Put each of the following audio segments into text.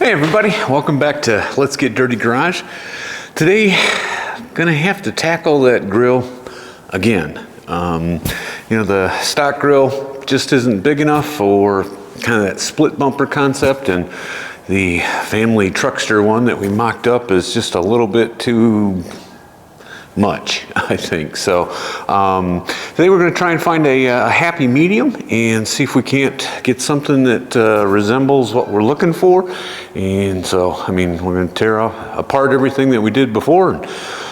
Hey everybody, welcome back to Let's Get Dirty Garage. Today, gonna have to tackle that grill again. The stock grill just isn't big enough for kind of that split bumper concept, and the family truckster one that we mocked up is just a little bit too much, I think. So today we're going to try and find a happy medium and see if we can't get something that resembles what we're looking for. And so, we're going to tear apart everything that we did before and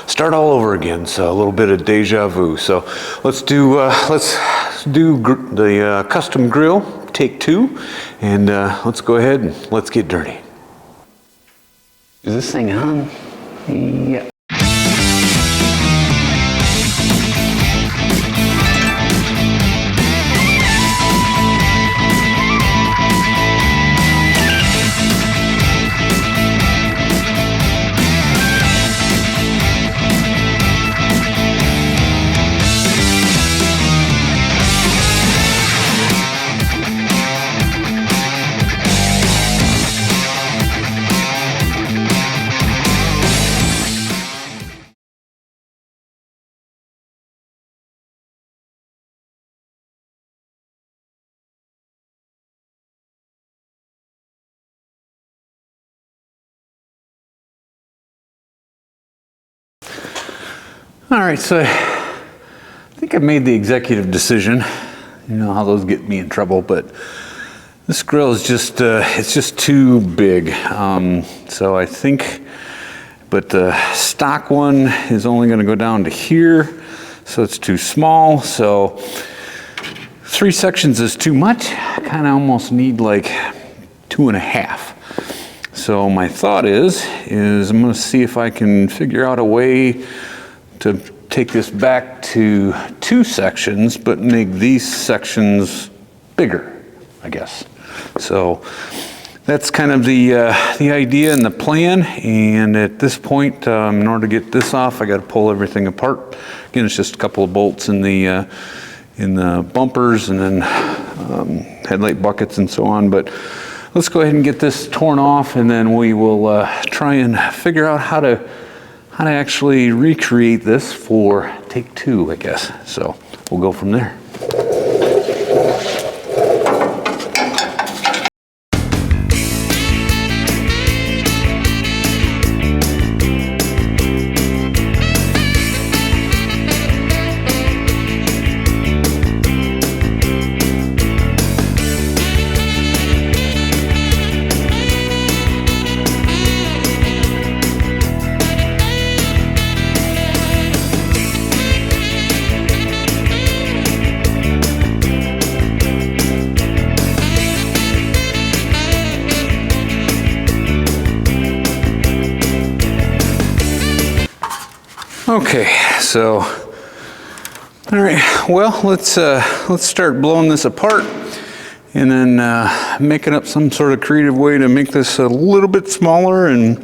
start all over again. So a little bit of deja vu. So let's do the custom grill, take 2, and let's go ahead and let's get dirty. Is this thing on? Yeah. All right, so I think I made the executive decision. You know how those get me in trouble, but this grill is just, it's just too big. So I think, but the stock one is only gonna go down to here, so it's too small. So 3 sections is too much. I kinda almost need like 2.5. So my thought is I'm gonna see if I can figure out a way to take this back to 2 sections, but make these sections bigger, I guess. So that's kind of the idea and the plan. And at this point, in order to get this off, I got to pull everything apart. Again, it's just a couple of bolts in the bumpers and then headlight buckets and so on. But let's go ahead and get this torn off, and then we will try and figure out how to actually recreate this for take 2, I guess. So we'll go from there. Okay, so, all right, well, let's start blowing this apart and then making up some sort of creative way to make this a little bit smaller and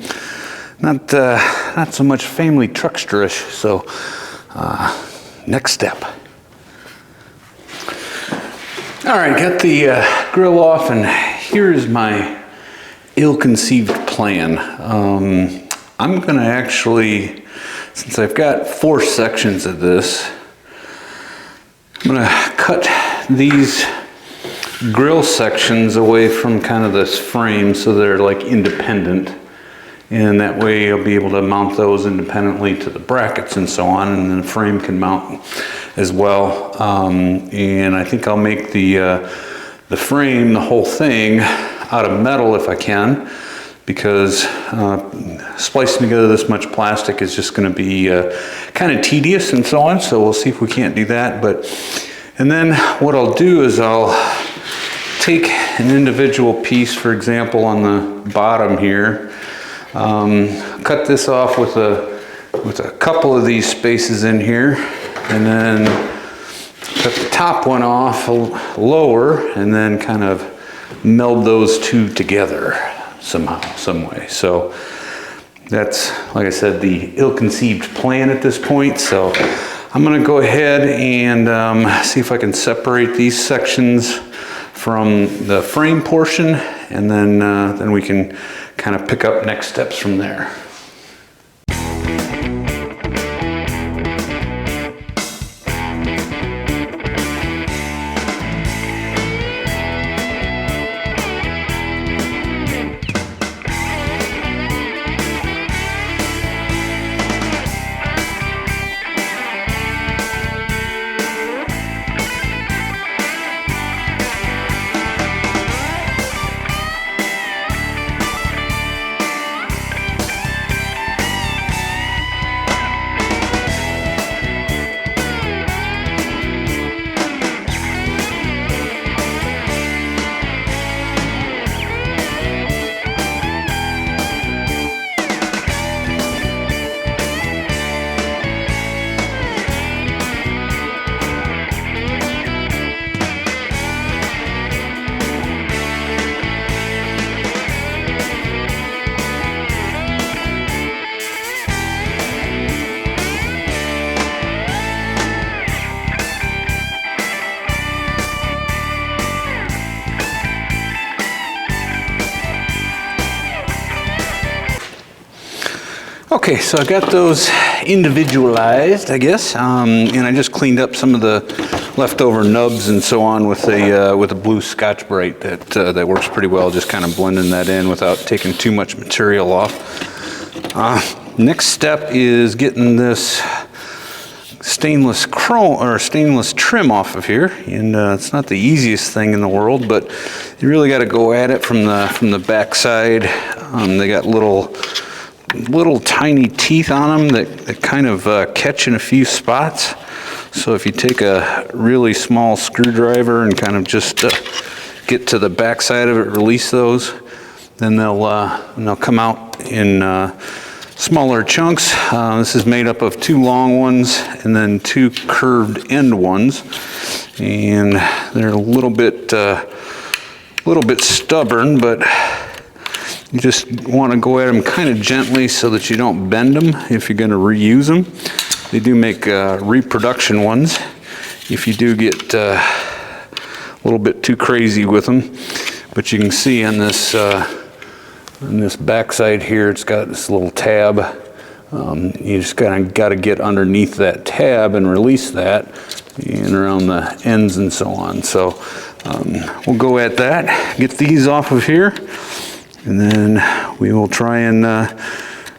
not so much family trucksterish. So, next step. All right, got the grill off, and here's my ill-conceived plan. I'm gonna actually, since I've got 4 sections of this, I'm gonna cut these grill sections away from kind of this frame so they're like independent. And that way I'll be able to mount those independently to the brackets and so on, and then the frame can mount as well. And I think I'll make the frame, the whole thing, out of metal if I can, because splicing together this much plastic is just going to be kind of tedious and so on. So we'll see if we can't do that. And then what I'll do is I'll take an individual piece, for example, on the bottom here, cut this off with a couple of these spaces in here, and then cut the top one off lower, and then kind of meld those 2 together somehow, some way. So that's, like I said, the ill-conceived plan at this point. So I'm gonna go ahead and see if I can separate these sections from the frame portion, and then we can kind of pick up next steps from there. Okay, so I got those individualized, I guess, and I just cleaned up some of the leftover nubs and so on with a blue Scotch-Brite that works pretty well, just kind of blending that in without taking too much material off. Next step is getting this stainless chrome or stainless trim off of here, and it's not the easiest thing in the world, but you really got to go at it from the back side. They got little tiny teeth on them that kind of catch in a few spots. So if you take a really small screwdriver and kind of just get to the back side of it, release those, then they'll come out in smaller chunks. This is made up of 2 long ones and then 2 curved end ones, and they're a little bit stubborn, but you just want to go at them kind of gently so that you don't bend them if you're going to reuse them. They do make reproduction ones if you do get a little bit too crazy with them. But you can see on this back side here, it's got this little tab. You just got to get underneath that tab and release that, and around the ends and so on. So we'll go at that, get these off of here, and then we will try and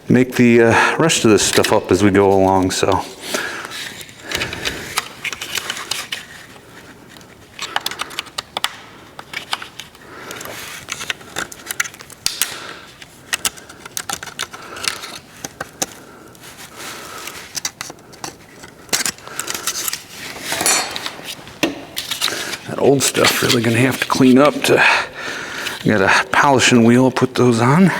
make the rest of this stuff up as we go along. So that old stuff really gonna have to clean up. Got a polishing wheel, put those on.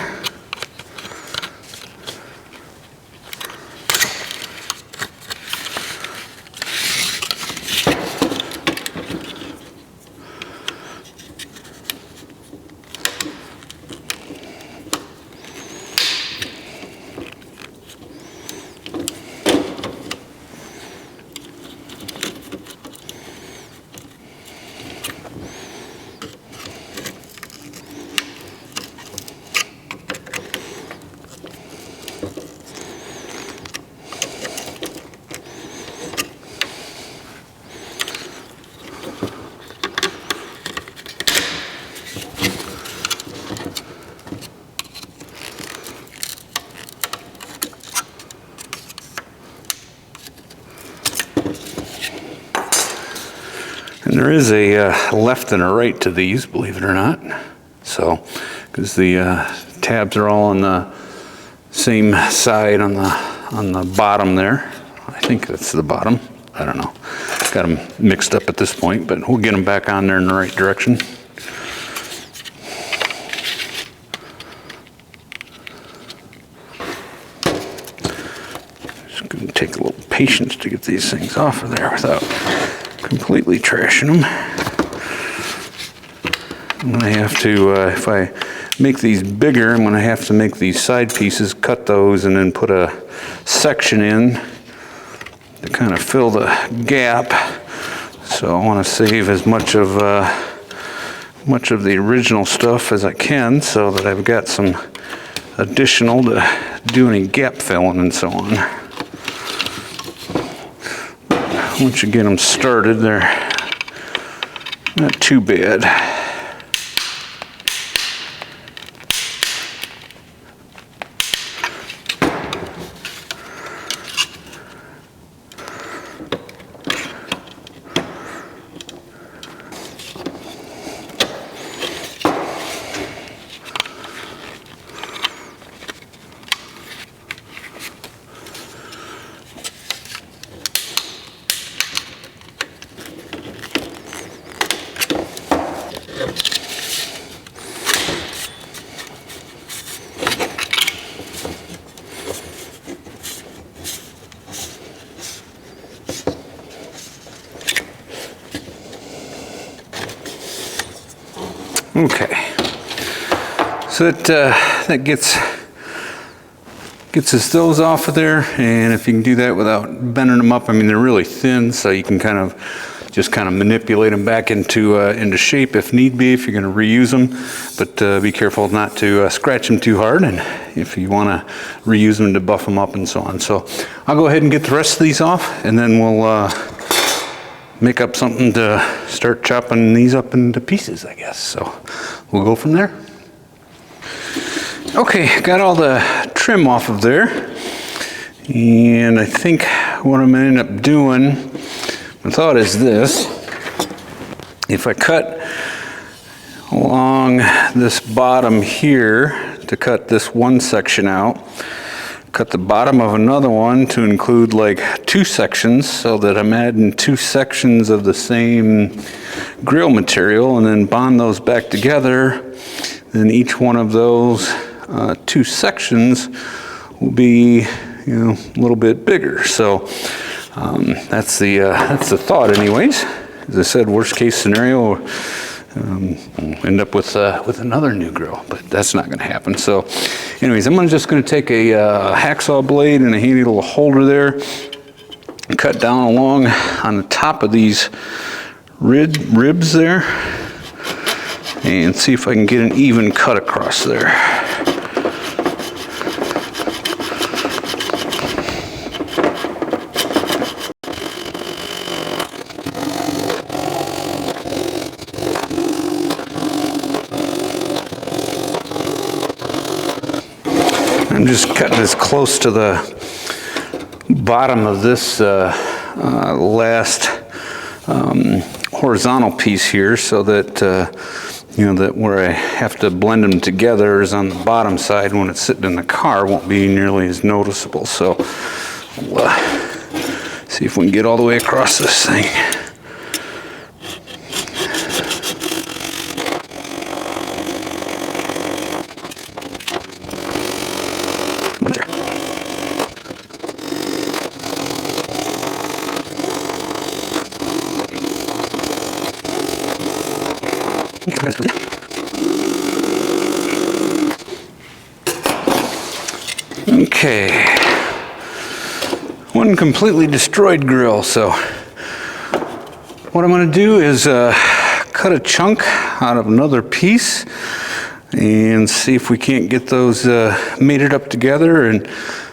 And there is a left and a right to these, believe it or not. So, because the tabs are all on the same side on the bottom there. I think that's the bottom. I don't know. Got them mixed up at this point, but we'll get them back on there in the right direction. Just going to take a little patience to get these things off of there without completely trashing them. I'm going to have to, if I make these bigger, I'm going to have to make these side pieces, cut those, and then put a section in to kind of fill the gap. So I want to save as much of the original stuff as I can, so that I've got some additional to do any gap filling and so on. Once you get them started, they're not too bad. Okay, so that gets us those off of there, and if you can do that without bending them up, I mean they're really thin, so you can kind of manipulate them back into shape if need be, if you're going to reuse them. But be careful not to scratch them too hard, and if you want to reuse them to buff them up and so on. So I'll go ahead and get the rest of these off, and then we'll make up something to start chopping these up into pieces, I guess. So we'll go from there. Okay, got all the trim off of there, and I think what I'm gonna end up doing, my thought is this: if I cut along this bottom here to cut this one section out, cut the bottom of another one to include like 2 sections, so that I'm adding 2 sections of the same grill material, and then bond those back together, then each one of those 2 sections will be, you know, a little bit bigger. So that's the thought anyways. As I said, worst case scenario, we'll end up with another new grill, but that's not going to happen. So anyways, I'm just going to take a hacksaw blade and a handy little holder there and cut down along on the top of these ribs there and see if I can get an even cut across there. I'm just cutting as close to the bottom of this last horizontal piece here, so that you know, that where I have to blend them together is on the bottom side. When it's sitting in the car, won't be nearly as noticeable. So we'll see if we can get all the way across this thing. Okay, one completely destroyed grill. So what I'm going to do is cut a chunk out of another piece and see if we can't get those mated up together and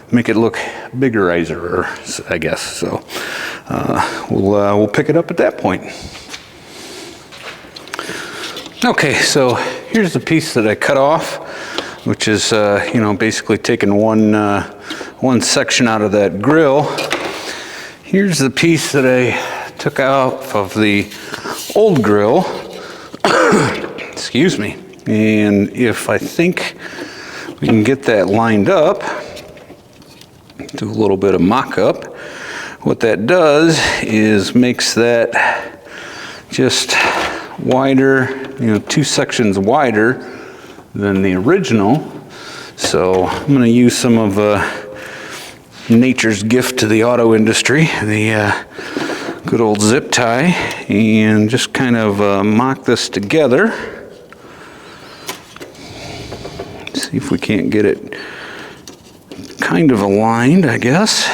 make it look biggerizer, I guess. So we'll pick it up at that point. Okay, so here's the piece that I cut off, which is you know, basically taking one section out of that grill. Here's the piece that I took out of the old grill. Excuse me. And if I think we can get that lined up, do a little bit of mock-up. What that does is makes that just wider, you know, 2 sections wider than the original. So I'm going to use some of nature's gift to the auto industry, the good old zip tie, and just kind of mock this together. See if we can't get it kind of aligned, I guess.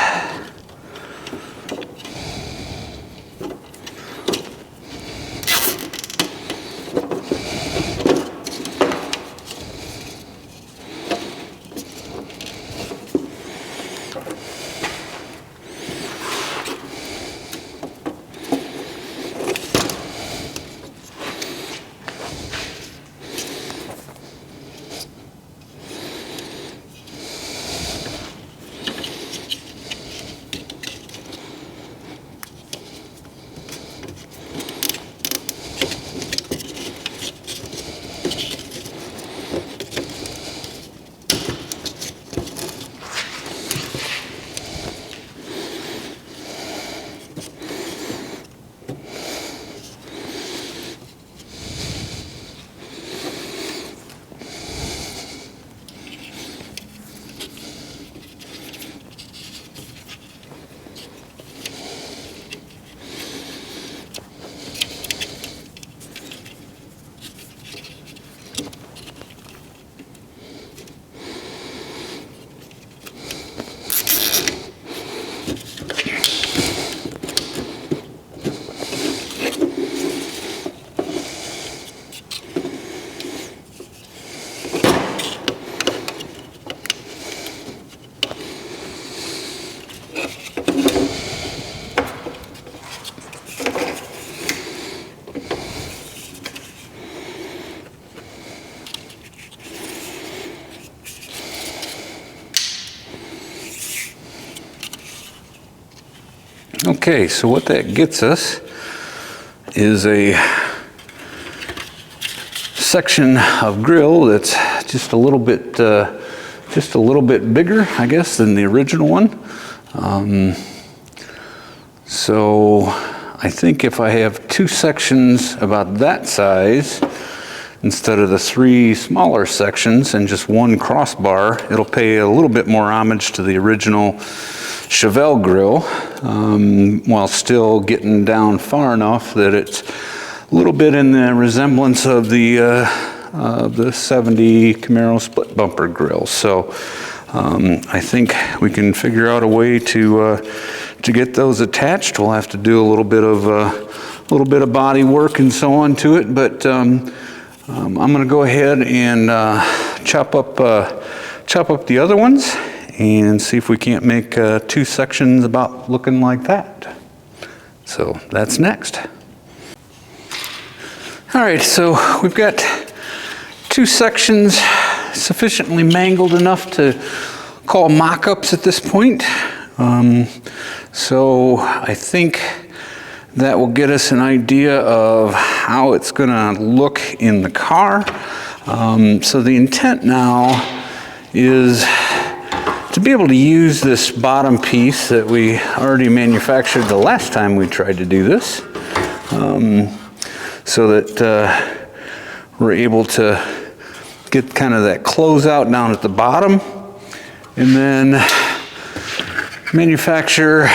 Okay, so what that gets us is a section of grill that's just a little bit bigger, I guess, than the original one. So I think if I have two sections about that size instead of the three smaller sections and just one crossbar, it'll pay a little bit more homage to the original Chevelle grill, while still getting down far enough that it's a little bit in the resemblance of the 70 Camino split bumper grill. So I think we can figure out a way to get those attached. We'll have to do a little bit of body work and so on to it, but I'm going to go ahead and chop up the other ones and see if we can't make two sections about looking like that. So that's next. All right, so we've got two sections sufficiently mangled enough to call mock-ups at this point. So I think that will get us an idea of how it's going to look in the car. So the intent now is to be able to use this bottom piece that we already manufactured the last time we tried to do this, so that we're able to get kind of that closeout down at the bottom, and then manufacture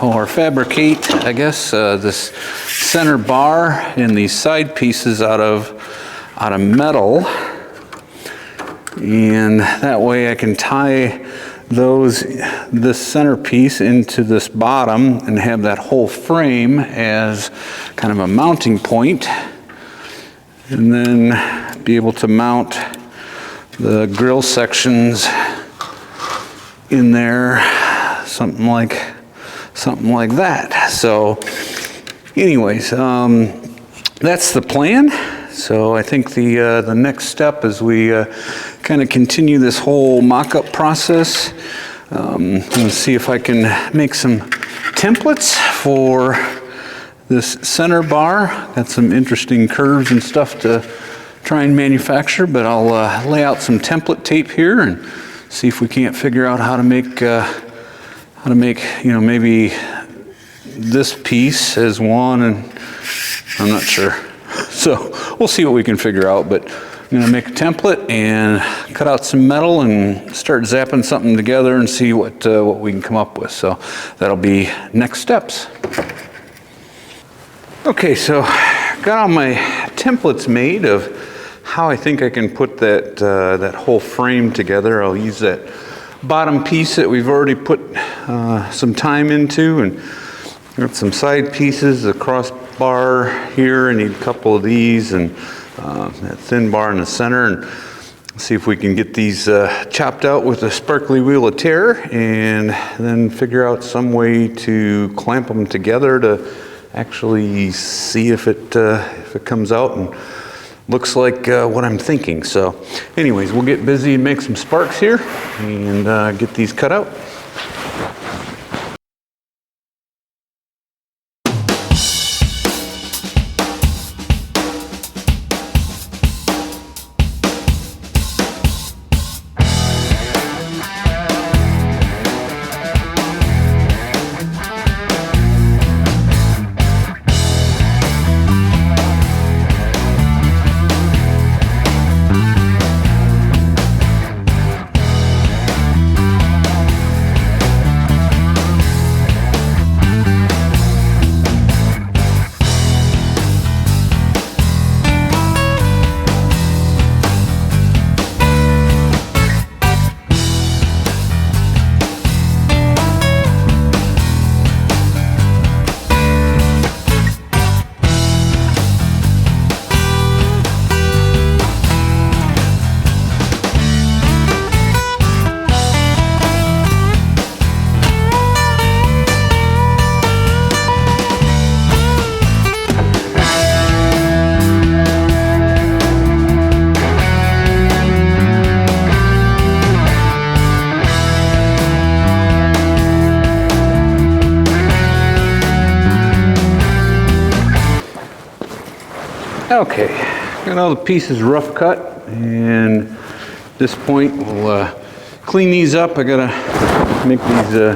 or fabricate, I guess, this center bar and these side pieces out of metal, and that way I can tie this center piece into this bottom and have that whole frame as kind of a mounting point, and then be able to mount the grill sections in there, something like that. So anyways, that's the plan. So I think the next step as we kind of continue this whole mock-up process, I'm going to see if I can make some templates for this center bar. Got some interesting curves and stuff to try and manufacture, but I'll lay out some template tape here and see if we can't figure out how to make maybe this piece as one, and I'm not sure. So we'll see what we can figure out, but I'm going to make a template and cut out some metal and start zapping something together and see what we can come up with. So that'll be next steps. Okay, so got all my templates made of how I think I can put that whole frame together. I'll use that bottom piece that we've already put some time into, and got some side pieces, a crossbar here. I need a couple of these, and that thin bar in the center, and see if we can get these chopped out with a sparkly wheel of tear, and then figure out some way to clamp them together to actually see if it comes out and looks like what I'm thinking. So anyways, we'll get busy and make some sparks here and get these cut out. Okay, got all the pieces rough cut, and at this point we'll clean these up. I gotta make these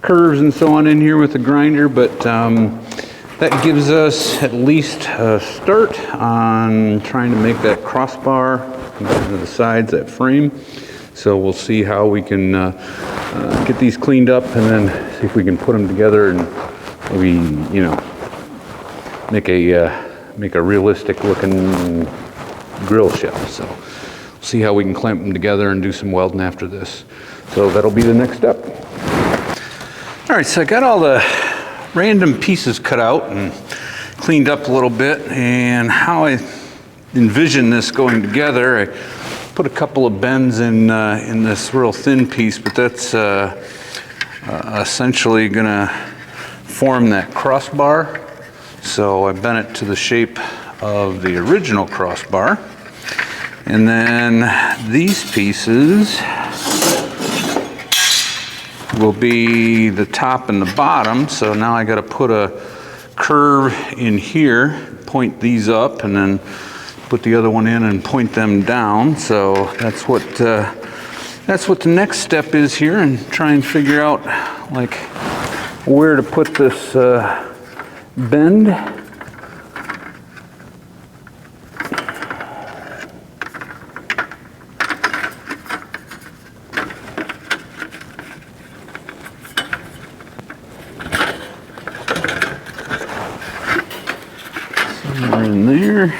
curves and so on in here with the grinder, but that gives us at least a start on trying to make that crossbar to the sides, that frame. So we'll see how we can get these cleaned up, and then see if we can put them together and maybe, you know, make a realistic looking grill shelf. So we'll see how we can clamp them together and do some welding after this. So that'll be the next step. All right, so I got all the random pieces cut out and cleaned up a little bit, and how I envision this going together, I put a couple of bends in this real thin piece, but that's essentially gonna form that crossbar. So I bent it to the shape of the original crossbar. And then these pieces will be the top and the bottom. So now I got to put a curve in here, point these up, and then put the other one in and point them down. So that's what the next step is here, and try and figure out like where to put this bend. Somewhere in there.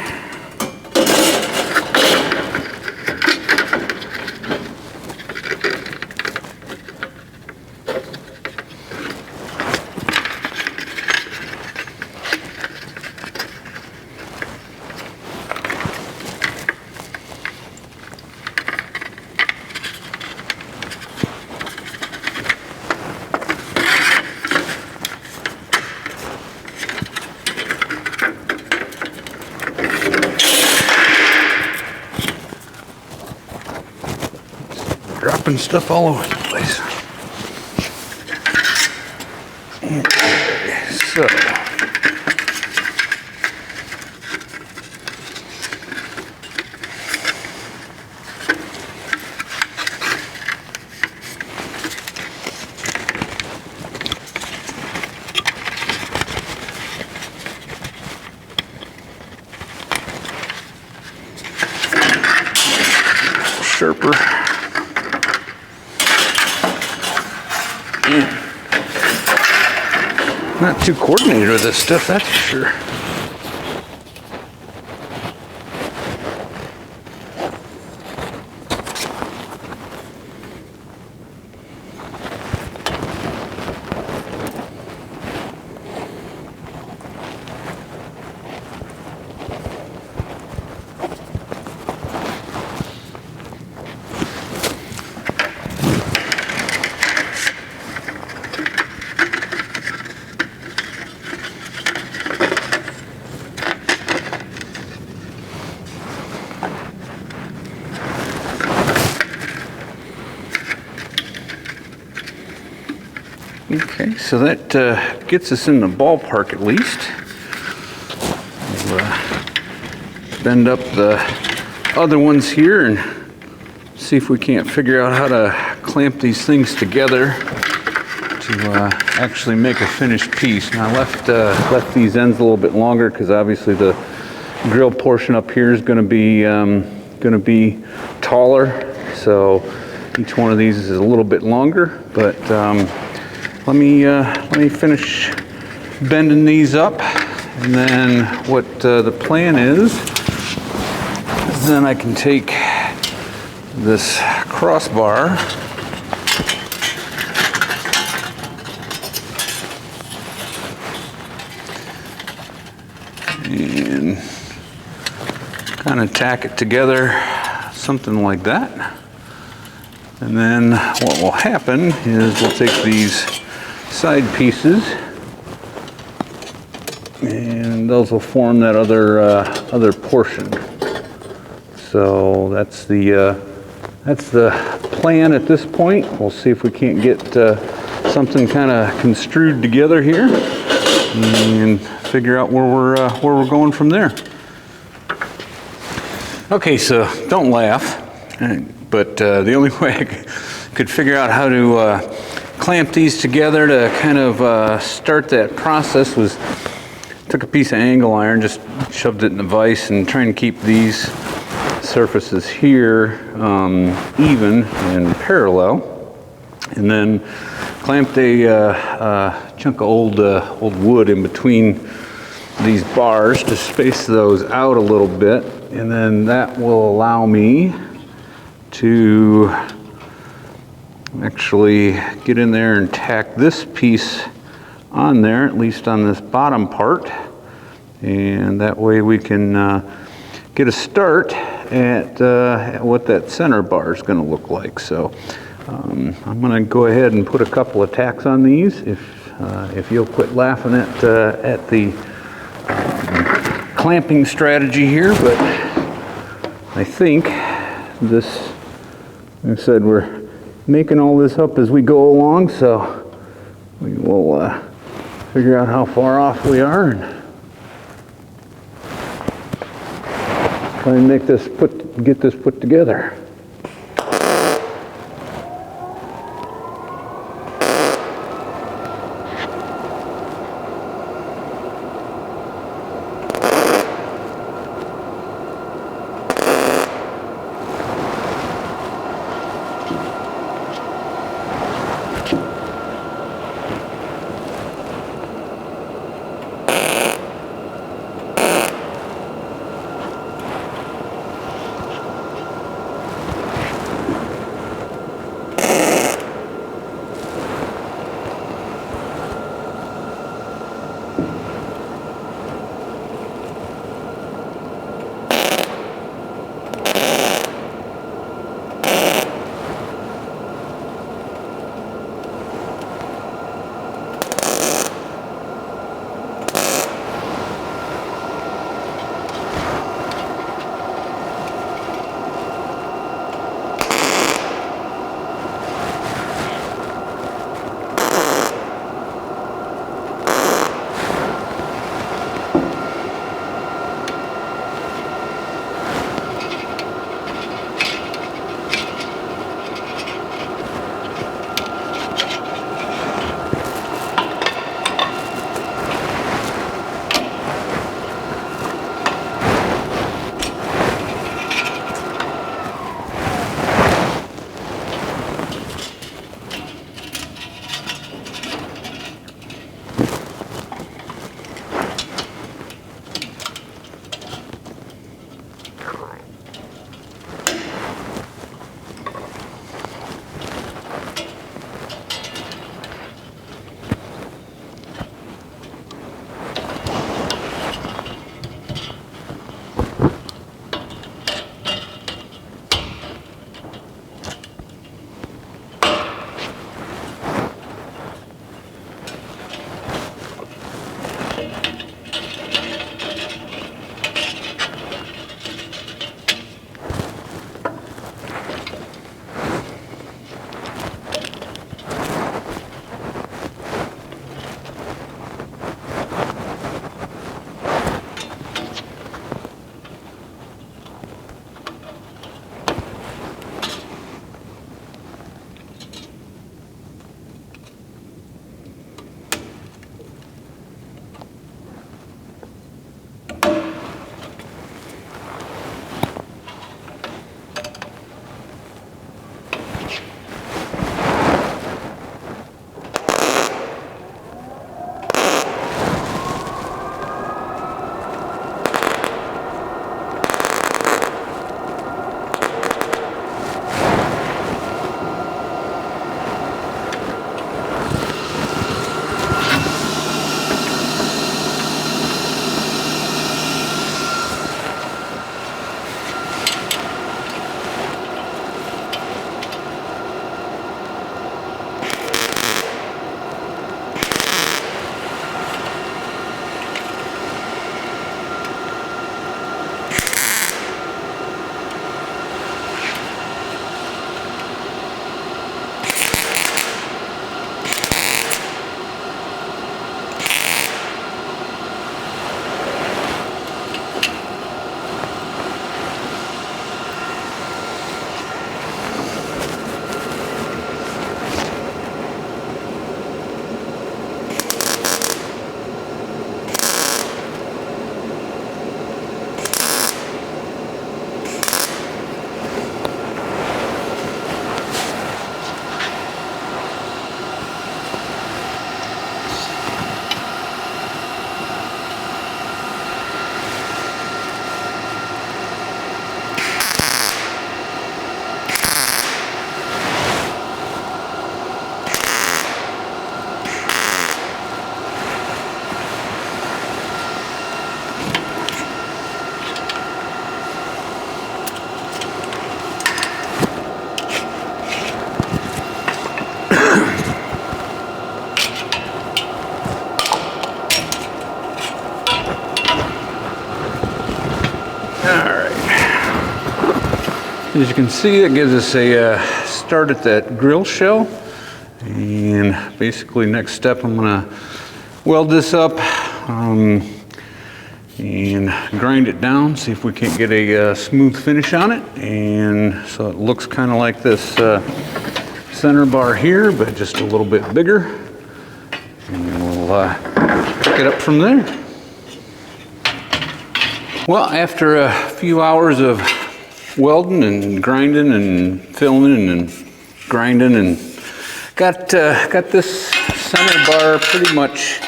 Dropping stuff all over the place. Okay, so sharper. Not too coordinated with this stuff, that's for sure. Okay, so that gets us in the ballpark at least. We'll bend up the other ones here and see if we can't figure out how to clamp these things together to actually make a finished piece. Now I left these ends a little bit longer because obviously the grill portion up here is going to be taller. So each one of these is a little bit longer, but let me finish bending these up, and then what the plan is then I can take this crossbar and kind of tack it together, something like that. And then what will happen is we'll take these side pieces, and those will form that other portion. So that's the plan at this point. We'll see if we can't get something kind of construed together here, and figure out where we're going from there. Okay, so don't laugh, but the only way I could figure out how to clamp these together to kind of start that process was took a piece of angle iron, just shoved it in the vise and trying to keep these surfaces here even and parallel, and then clamped a chunk of old wood in between these bars to space those out a little bit, and then that will allow me to actually get in there and tack this piece on there, at least on this bottom part, and that way we can get a start at what that center bar is going to look like. So I'm going to go ahead and put a couple of tacks on these. If you'll quit laughing at the clamping strategy here, but I think this, like I said, we're making all this up as we go along, so we will figure out how far off we are and try and get this put together. As you can see, it gives us a start at that grill shell. And basically next step, I'm gonna weld this up and grind it down, see if we can't get a smooth finish on it. And so it looks kind of like this center bar here, but just a little bit bigger. And we'll pick it up from there. Well, after a few hours of welding and grinding and filling and grinding, and got this center bar pretty much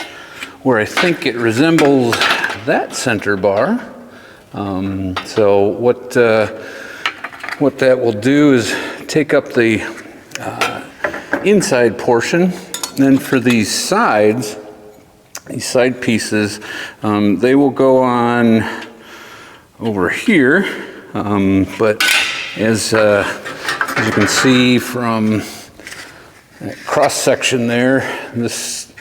where I think it resembles that center bar. So what that will do is take up the inside portion. Then for these side pieces, they will go on over here. But as you can see from that cross section there, this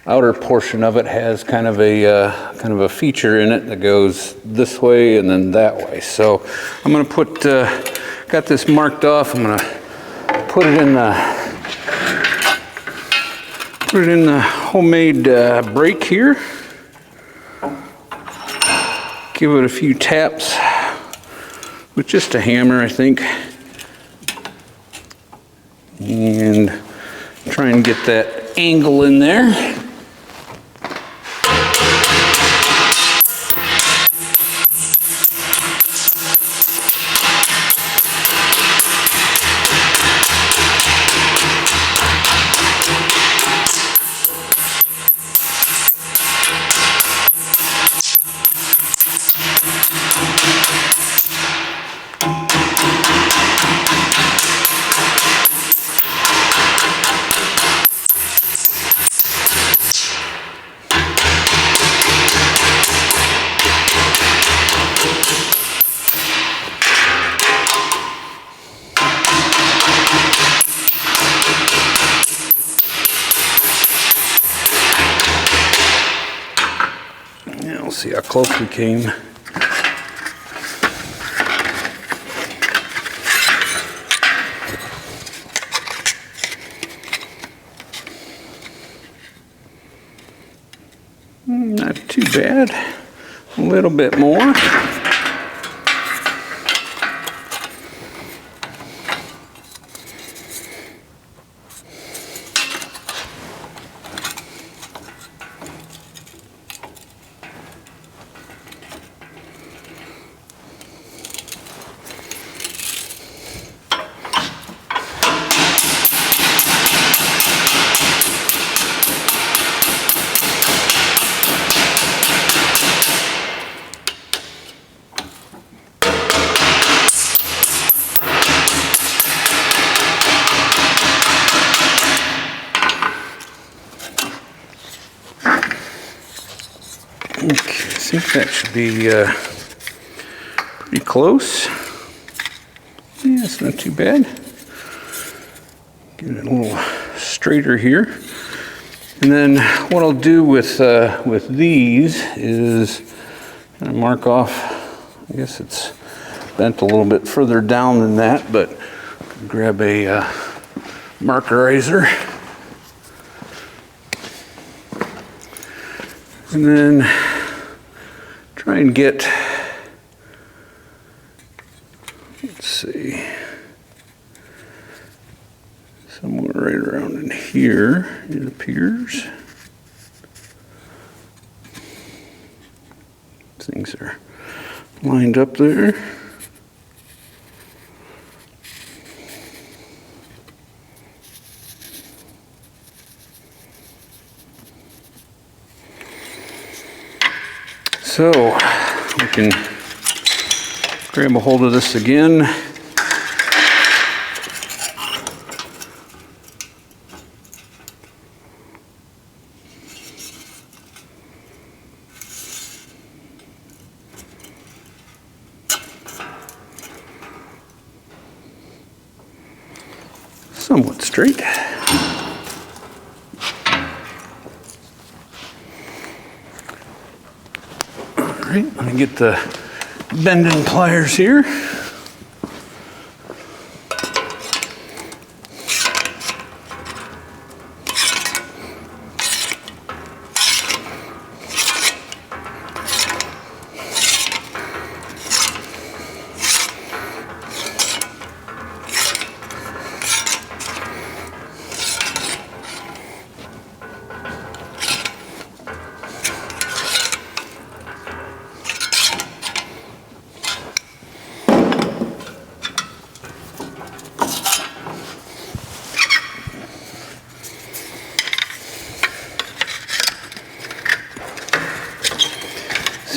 outer portion of it has kind of a feature in it that goes this way and then that way. So I'm going to got this marked off. I'm going to put it in the homemade brake here. Give it a few taps with just a hammer, I think, and try and get that angle in there. We'll see how close we came. Not too bad. A little bit more. Okay, I think that should be pretty close. Yeah, it's not too bad. Get it a little straighter here. And then what I'll do with these is kind of mark off. I guess it's bent a little bit further down than that, but grab a markerizer. And then try and get, let's see, somewhere right around in here, it appears. Things are lined up there. So we can grab a hold of this again. Somewhat straight. All right, let me get the bending pliers here.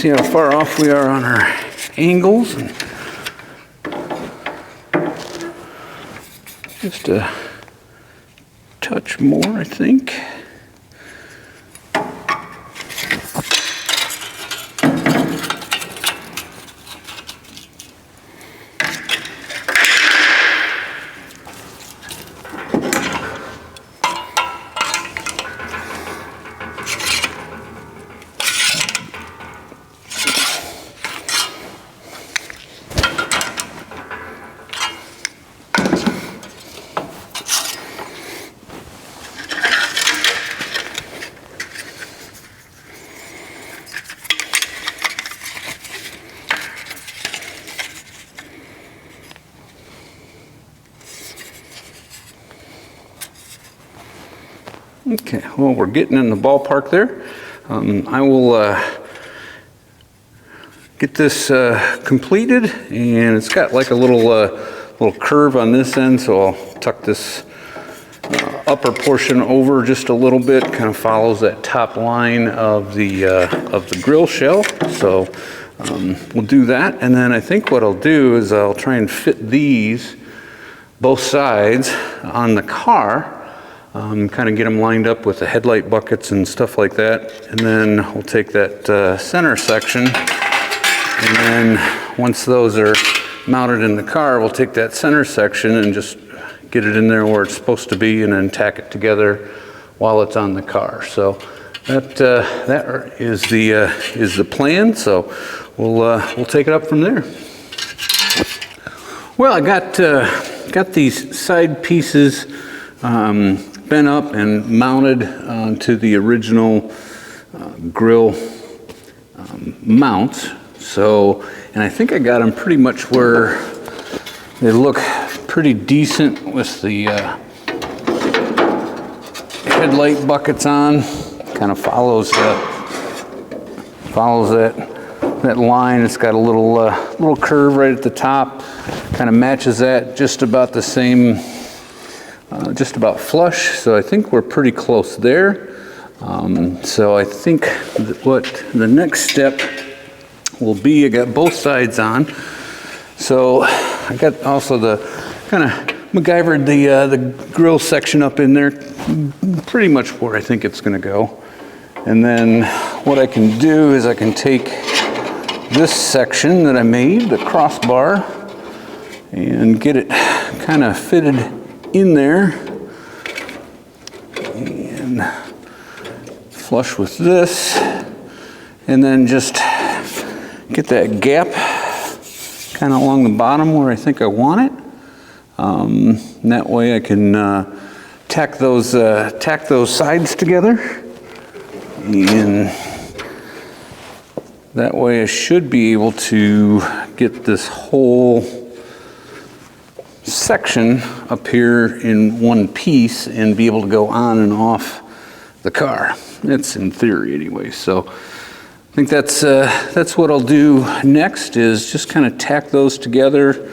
see how far off we are on our angles. Just a touch more, I think. Okay, well, we're getting in the ballpark there. I will get this completed, and it's got like a little curve on this end, so I'll tuck this upper portion over just a little bit. Kind of follows that top line of the grill shell. So we'll do that, and then I think what I'll do is I'll try and fit these both sides on the car. Kind of get them lined up with the headlight buckets and stuff like that, and then we'll take that center section, and then once those are mounted in the car, we'll take that center section and just get it in there where it's supposed to be, and then tack it together while it's on the car. So that is the plan. So we'll take it up from there. Well, I got these side pieces bent up and mounted to the original grill mounts. So, and I think I got them pretty much where they look pretty decent with the headlight buckets on. Kind of follows that line. It's got a little curve right at the top. Kind of matches that just about the same. Just about flush, so I think we're pretty close there. So I think what the next step will be, I got both sides on. So I got also the kind of MacGyvered the grill section up in there, pretty much where I think it's going to go. And then what I can do is I can take this section that I made, the crossbar, and get it kind of fitted in there and flush with this, and then just get that gap kind of along the bottom where I think I want it. And that way I can tack those sides together, and that way I should be able to get this whole section up here in one piece and be able to go on and off the car. That's in theory anyway. So I think that's what I'll do next, is just kind of tack those together,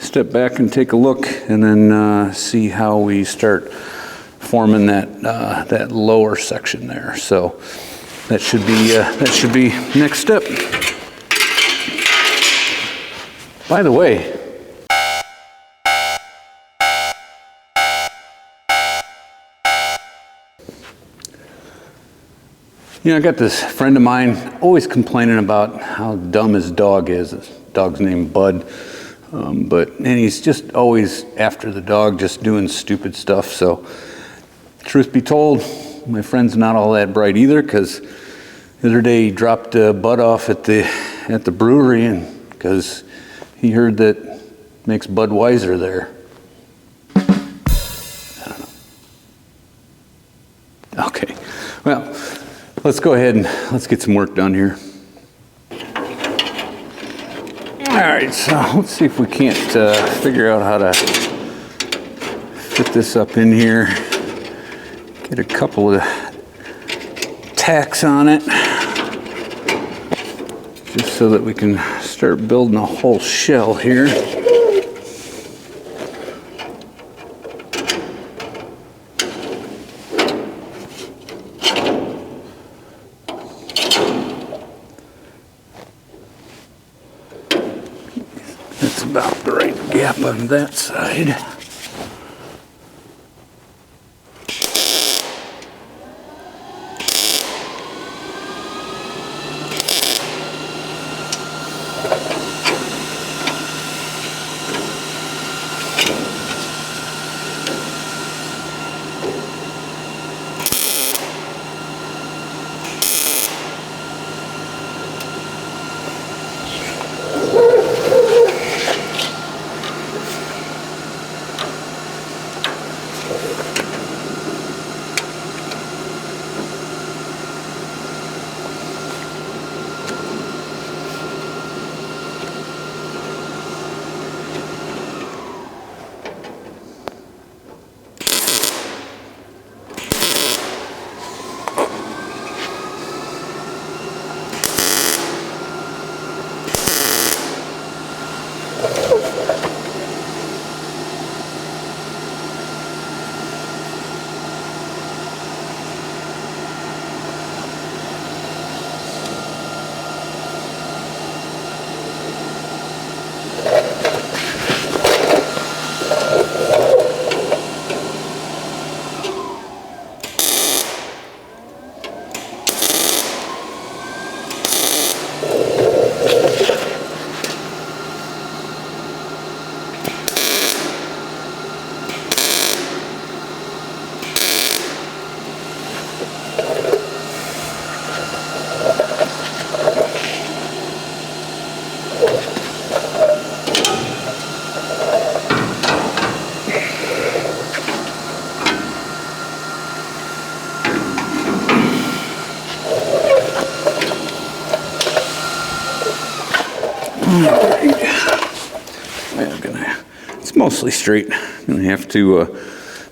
step back and take a look, and then see how we start forming that lower section there. So that should be next step. By the way, you know, I got this friend of mine always complaining about how dumb his dog is. His dog's named Bud, and he's just always after the dog, just doing stupid stuff. So, truth be told, my friend's not all that bright either, because the other day he dropped Bud off at the brewery, and because he heard that makes Bud wiser there. I don't know. Okay, well. Let's go ahead and let's get some work done here. All right, so let's see if we can't figure out how to fit this up in here. Get a couple of tacks on it, just so that we can start building a whole shell here. the right gap on that side. It's mostly straight. I'm gonna have to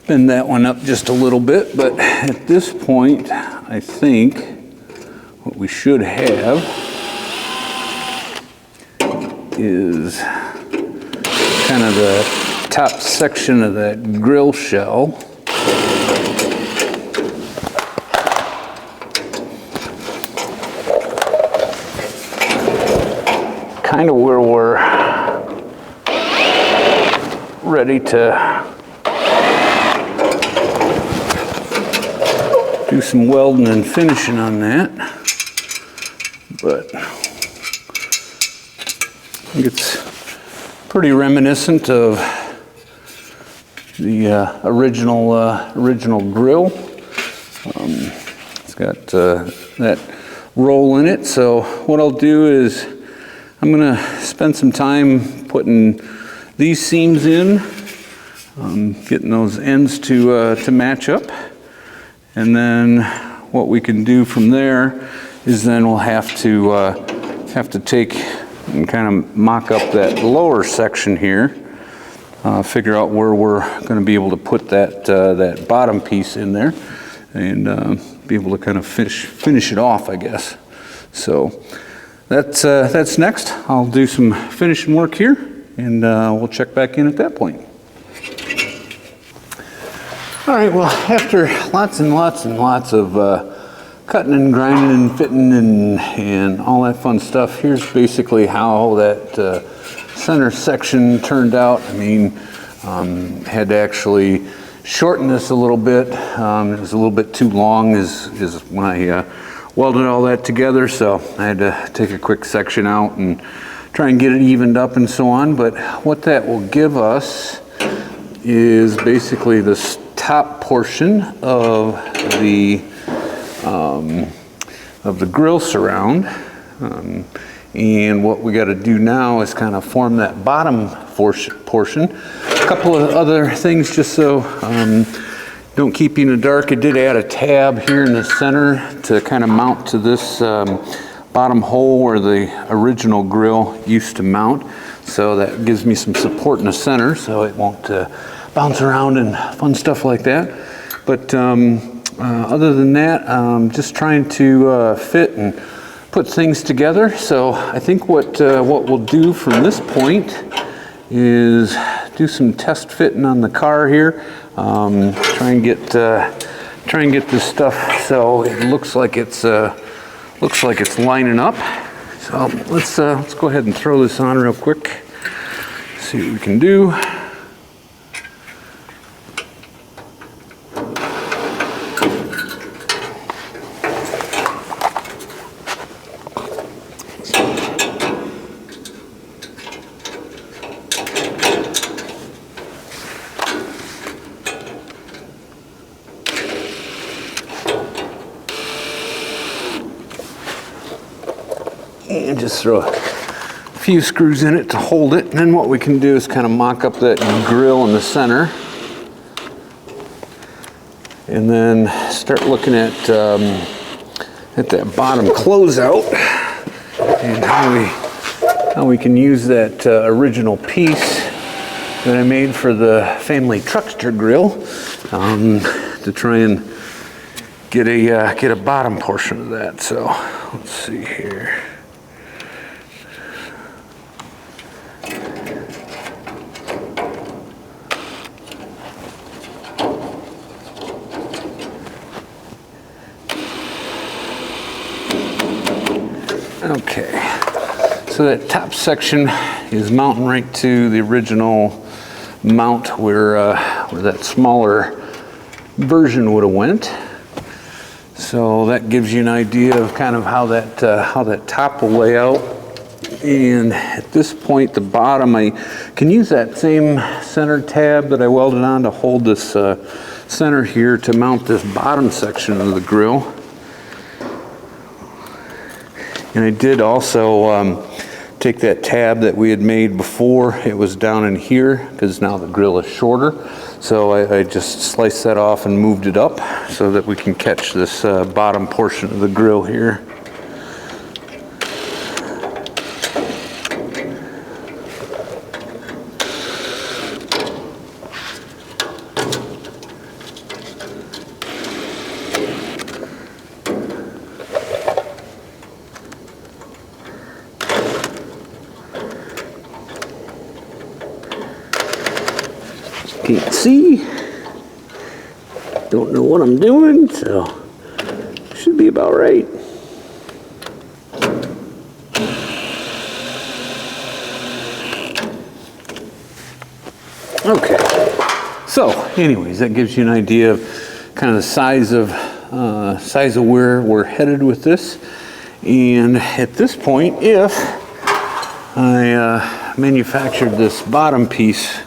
bend that one up just a little bit, but at this point, I think what we should have is kind of the top section of that grill shell. Kind of where we're ready to do some welding and finishing on that, but I think it's pretty reminiscent of the original grill. It's got that roll in it, so what I'll do is I'm gonna spend some time putting these seams in, getting those ends to match up, and then what we can do from there is then we'll have to take and kind of mock up that lower section here, figure out where we're going to be able to put that bottom piece in there, and be able to kind of finish it off, I guess. So that's next. I'll do some finishing work here, and we'll check back in at that point. All right, well, after lots and lots and lots of cutting and grinding and fitting and all that fun stuff, here's basically how that center section turned out. I mean, had to actually shorten this a little bit. It was a little bit too long is when I welded all that together, so I had to take a quick section out and try and get it evened up and so on. But what that will give us is basically this top portion of the grill surround, and what we got to do now is kind of form that bottom portion. A couple of other things just so don't keep you in the dark. I did add a tab here in the center to kind of mount to this bottom hole where the original grill used to mount, so that gives me some support in the center so it won't bounce around and fun stuff like that. But other than that, just trying to fit and put things together. So I think what we'll do from this point is do some test fitting on the car here. Try and get this stuff so it looks like it's lining up. So let's go ahead and throw this on real quick. See what we can do. And just throw a few screws in it to hold it. And then what we can do is kind of mock up that grill in the center. And then start looking at that bottom closeout and how we can use that original piece that I made for the family truckster grill to try and get a bottom portion of that. So let's see here. Okay, so that top section is mounting right to the original mount where that smaller version would have went. So that gives you an idea of kind of how that top will lay out. And at this point, the bottom, I can use that same center tab that I welded on to hold this center here to mount this bottom section of the grill. And I did also take that tab that we had made before. It was down in here because now the grill is shorter. So I just sliced that off and moved it up so that we can catch this bottom portion of the grill here. Can't see, don't know what I'm doing, so should be about right. Okay, so anyways, that gives you an idea of kind of the size of where we're headed with this. And at this point, if I manufactured this bottom piece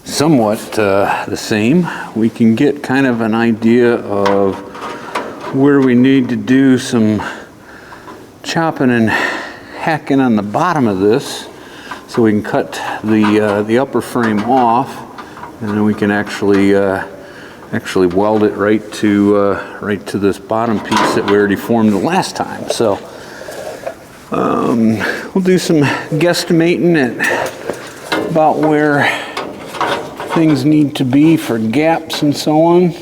somewhat the same, we can get kind of an idea of where we need to do some chopping and hacking on the bottom of this so we can cut the upper frame off, and then we can actually weld it right to this bottom piece that we already formed the last time. So we'll do some guesstimating at about where things need to be for gaps and so on.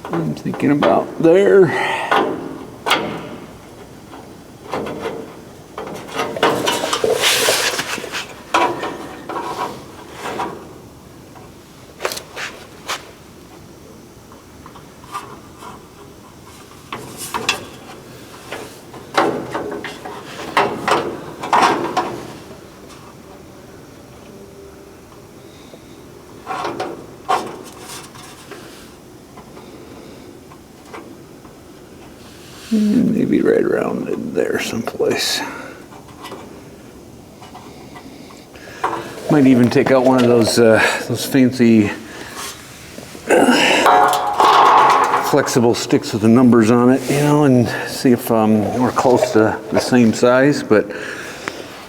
I'm thinking about there. And maybe right around in there someplace. Might even take out one of those fancy flexible sticks with the numbers on it, you know, and see if we're close to the same size. But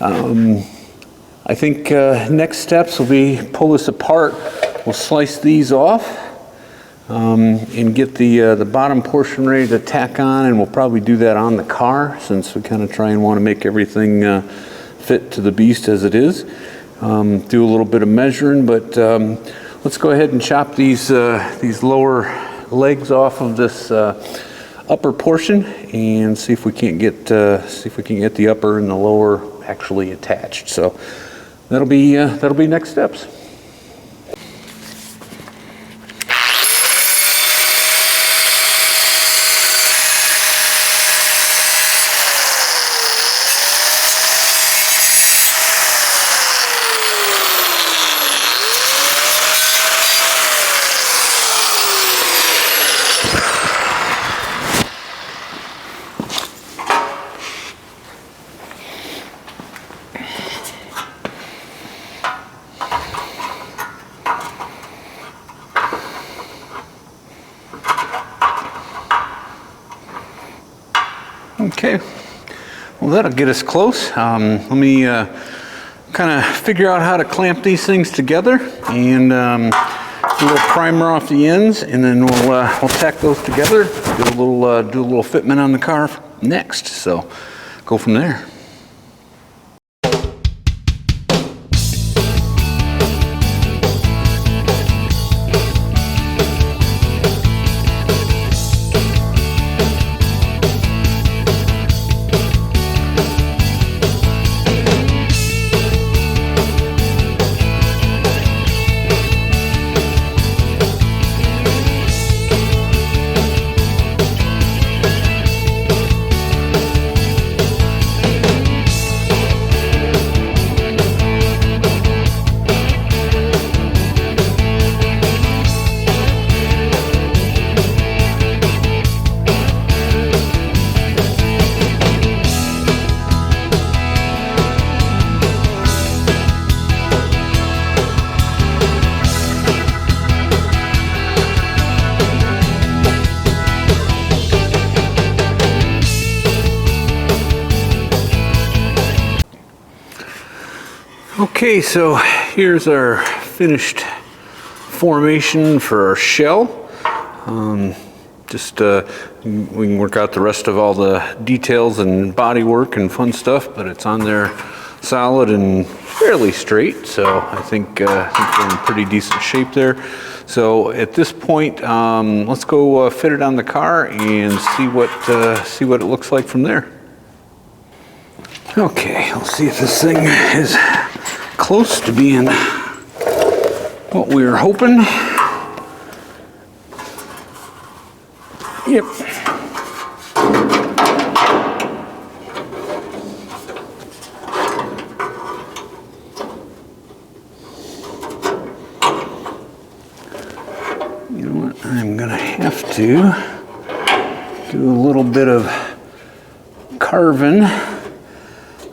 I think next steps will be pull this apart. We'll slice these off. And get the bottom portion ready to tack on, and we'll probably do that on the car since we kind of try and want to make everything fit to the beast as it is. Do a little bit of measuring, but let's go ahead and chop these lower legs off of this upper portion and see if we can't get the upper and the lower actually attached. So that'll be next steps. Okay, well that'll get us close. Let me kind of figure out how to clamp these things together and do a little primer off the ends, and then we'll tack those together. Do a little fitment on the car next. So go from there. Okay, so here's our finished formation for our shell. We can work out the rest of all the details and body work and fun stuff, but it's on there solid and fairly straight, so I think we're in pretty decent shape there. So at this point, let's go fit it on the car and see what it looks like from there. Okay, let's see if this thing is close to being what we were hoping. Yep. You know what? I'm gonna have to do a little bit of carving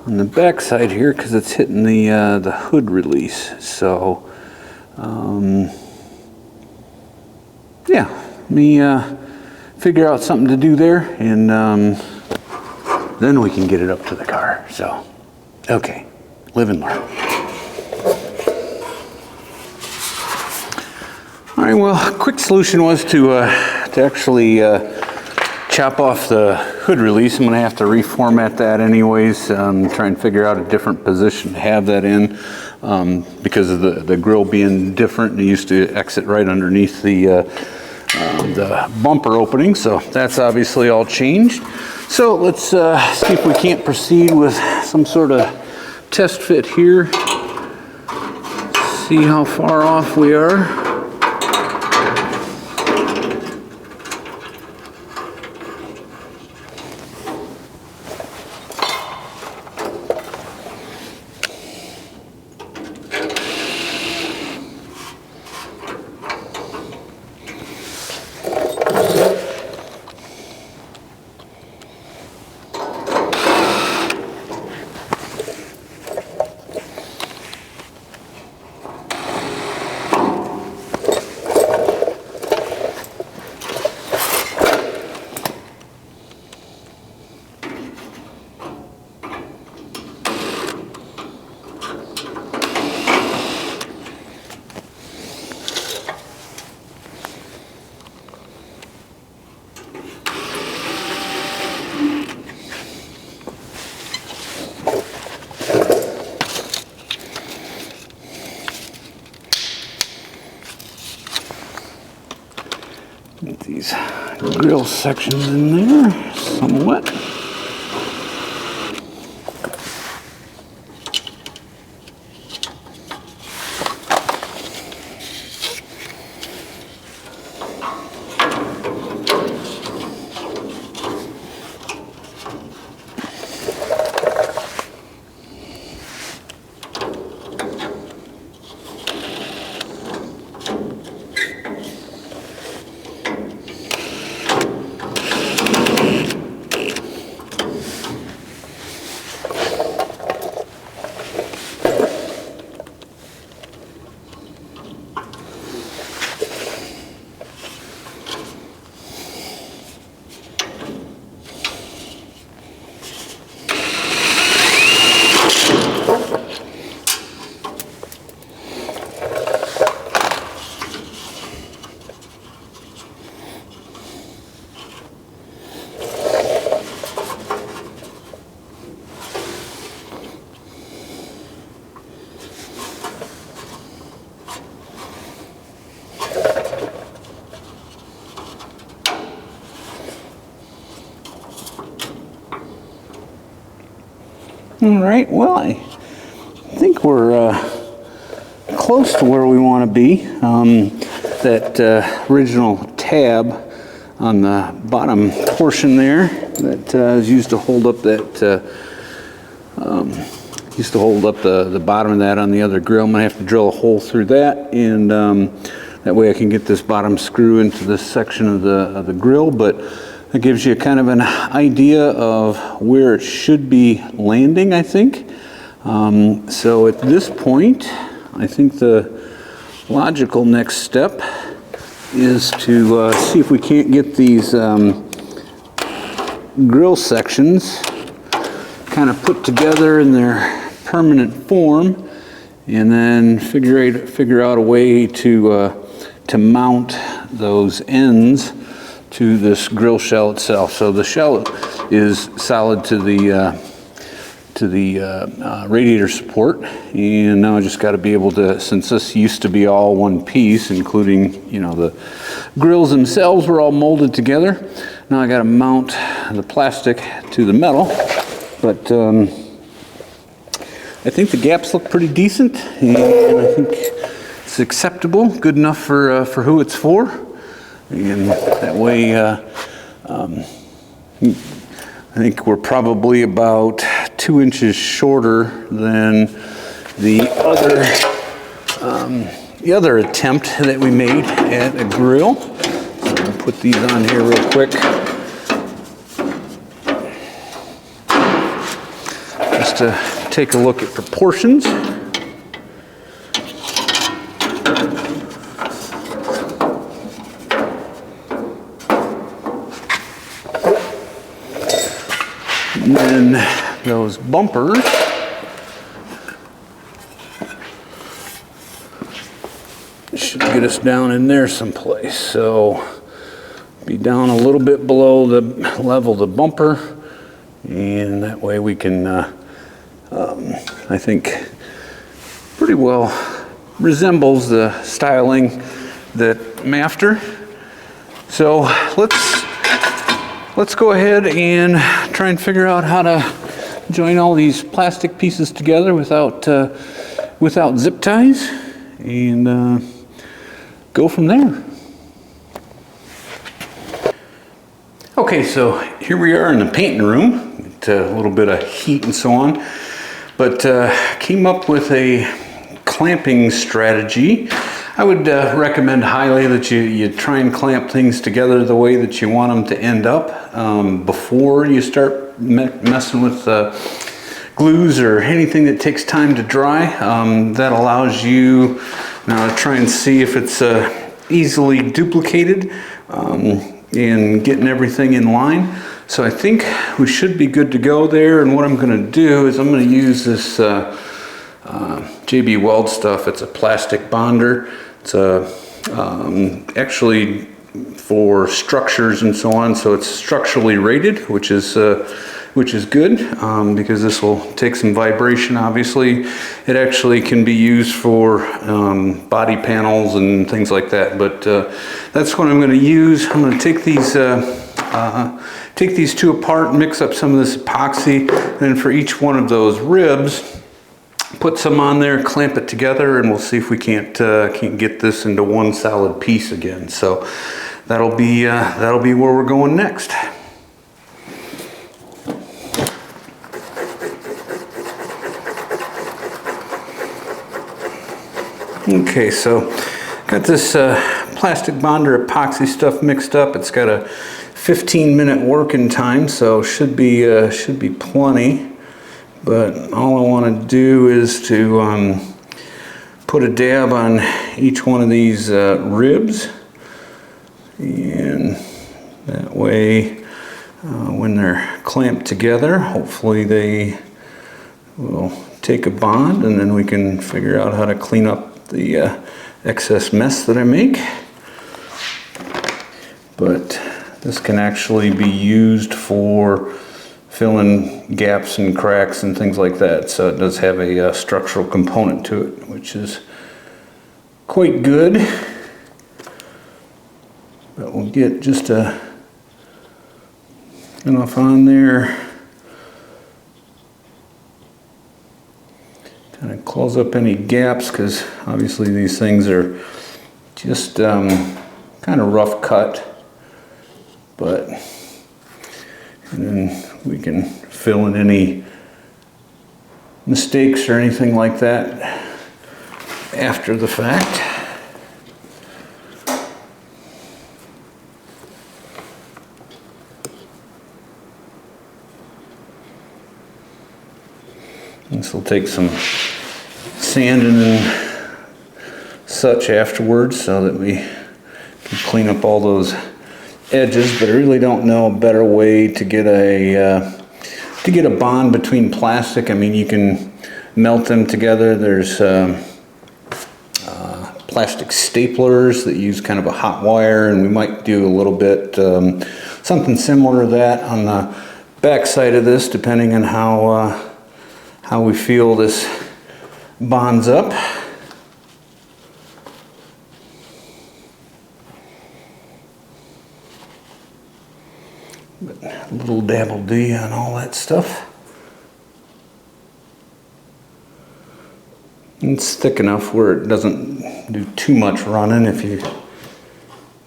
on the back side here because it's hitting the hood release. So yeah, let me figure out something to do there, and then we can get it up to the car. So okay, live and learn. All right, well, quick solution was to actually chop off the hood release. I'm going to have to reformat that anyways, try and figure out a different position to have that in, because of the grill being different. It used to exit right underneath the bumper opening, so that's obviously all changed. So let's see if we can't proceed with some sort of test fit here. See how far off we are. Get these grill sections in there somewhat. All right, well, I think we're close to where we want to be. That original tab on the bottom portion there that is used to hold up that the bottom of that on the other grill. I'm gonna have to drill a hole through that, and that way I can get this bottom screw into this section of the grill. But that gives you kind of an idea of where it should be landing, I think. So at this point, I think the logical next step is to see if we can't get these grill sections kind of put together in their permanent form, and then figure out a way to mount those ends to this grill shell itself. So the shell is solid to the radiator support, and now I just got to be able to, since this used to be all one piece, including, you know, the grills themselves were all molded together. Now I got to mount the plastic to the metal, but I think the gaps look pretty decent, and I think it's acceptable, good enough for who it's for, and that way I think we're probably about 2 inches shorter than the other attempt that we made at a grill. So I'll put these on here real quick, just to take a look at proportions. And then those bumpers should get us down in there someplace. So be down a little bit below the level of the bumper, and that way we can, I think, pretty well resembles the styling that I'm after. So let's go ahead and try and figure out how to join all these plastic pieces together without zip ties, and go from there. Okay, so here we are in the painting room. It's a little bit of heat and so on, but came up with a clamping strategy. I would recommend highly that you try and clamp things together the way that you want them to end up before you start messing with glues or anything that takes time to dry. That allows you now to try and see if it's easily duplicated and getting everything in line. So I think we should be good to go there, and what I'm going to do is I'm going to use this JB Weld stuff. It's a plastic bonder. It's actually for structures and so on, so it's structurally rated, which is good because this will take some vibration. Obviously, it actually can be used for body panels and things like that. But that's what I'm going to use. I'm going to take these two apart, mix up some of this epoxy, and then for each one of those ribs, put some on there, clamp it together, and we'll see if we can't get this into one solid piece again. So that'll be where we're going next. Okay, so got this plastic bonder epoxy stuff mixed up. It's got a 15-minute working time, so should be plenty. But all I want to do is to put a dab on each one of these ribs, and that way when they're clamped together, hopefully they will take a bond, and then we can figure out how to clean up the excess mess that I make. But this can actually be used for filling gaps and cracks and things like that, so it does have a structural component to it, which is quite good. But we'll get just enough on there close up any gaps, because obviously these things are just kind of rough cut, but and then we can fill in any mistakes or anything like that after the fact. This will take some sanding and such afterwards so that we can clean up all those edges, but I really don't know a better way to get a bond between plastic. I mean, you can melt them together. There's plastic staplers that use kind of a hot wire, and we might do a little bit something similar to that on the back side of this, depending on how we feel this bonds up. But a little dabble D on all that stuff. It's thick enough where it doesn't do too much running if you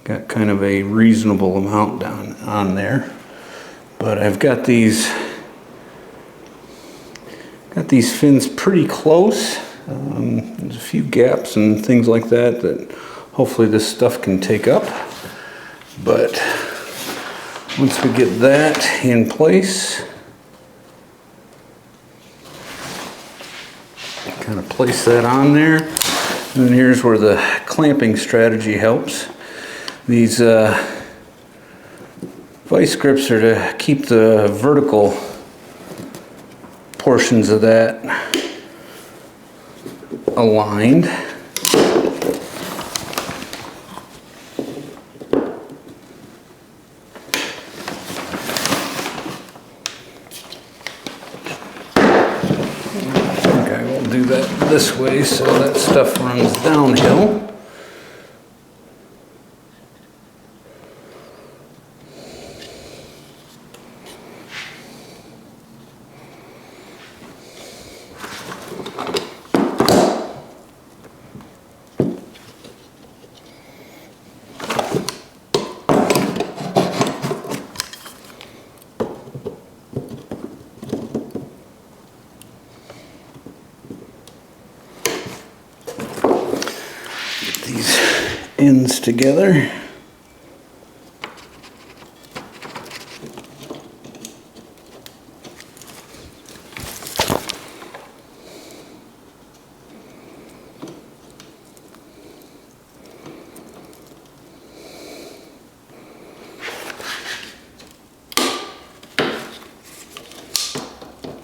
got kind of a reasonable amount down on there. But I've got these fins pretty close. There's a few gaps and things like that that hopefully this stuff can take up. But once we get that in place, kind of place that on there. And then here's where the clamping strategy helps. These vice grips are to keep the vertical portions of that aligned. I will do that this way so that stuff runs downhill. Ends together.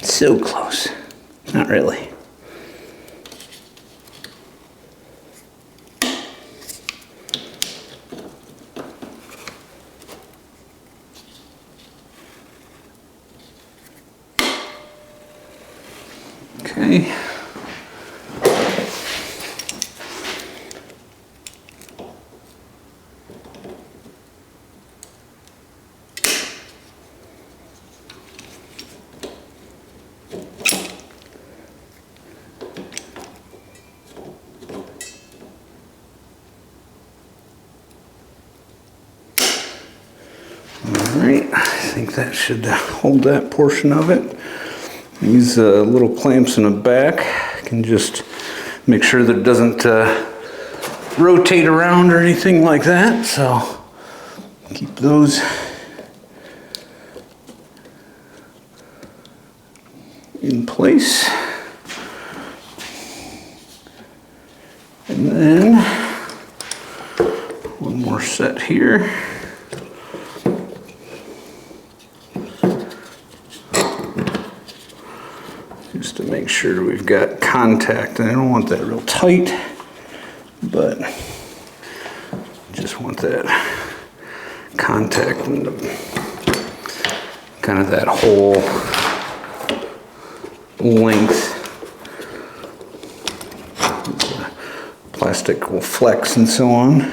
So close. Not really. Okay. All right, I think that should hold that portion of it. These little clamps in the back can just make sure that it doesn't rotate around or anything like that. So keep those in place. And then one more set here. Just to make sure we've got contact. And I don't want that real tight, but just want that contact and kind of that whole length. Plastic will flex and so on.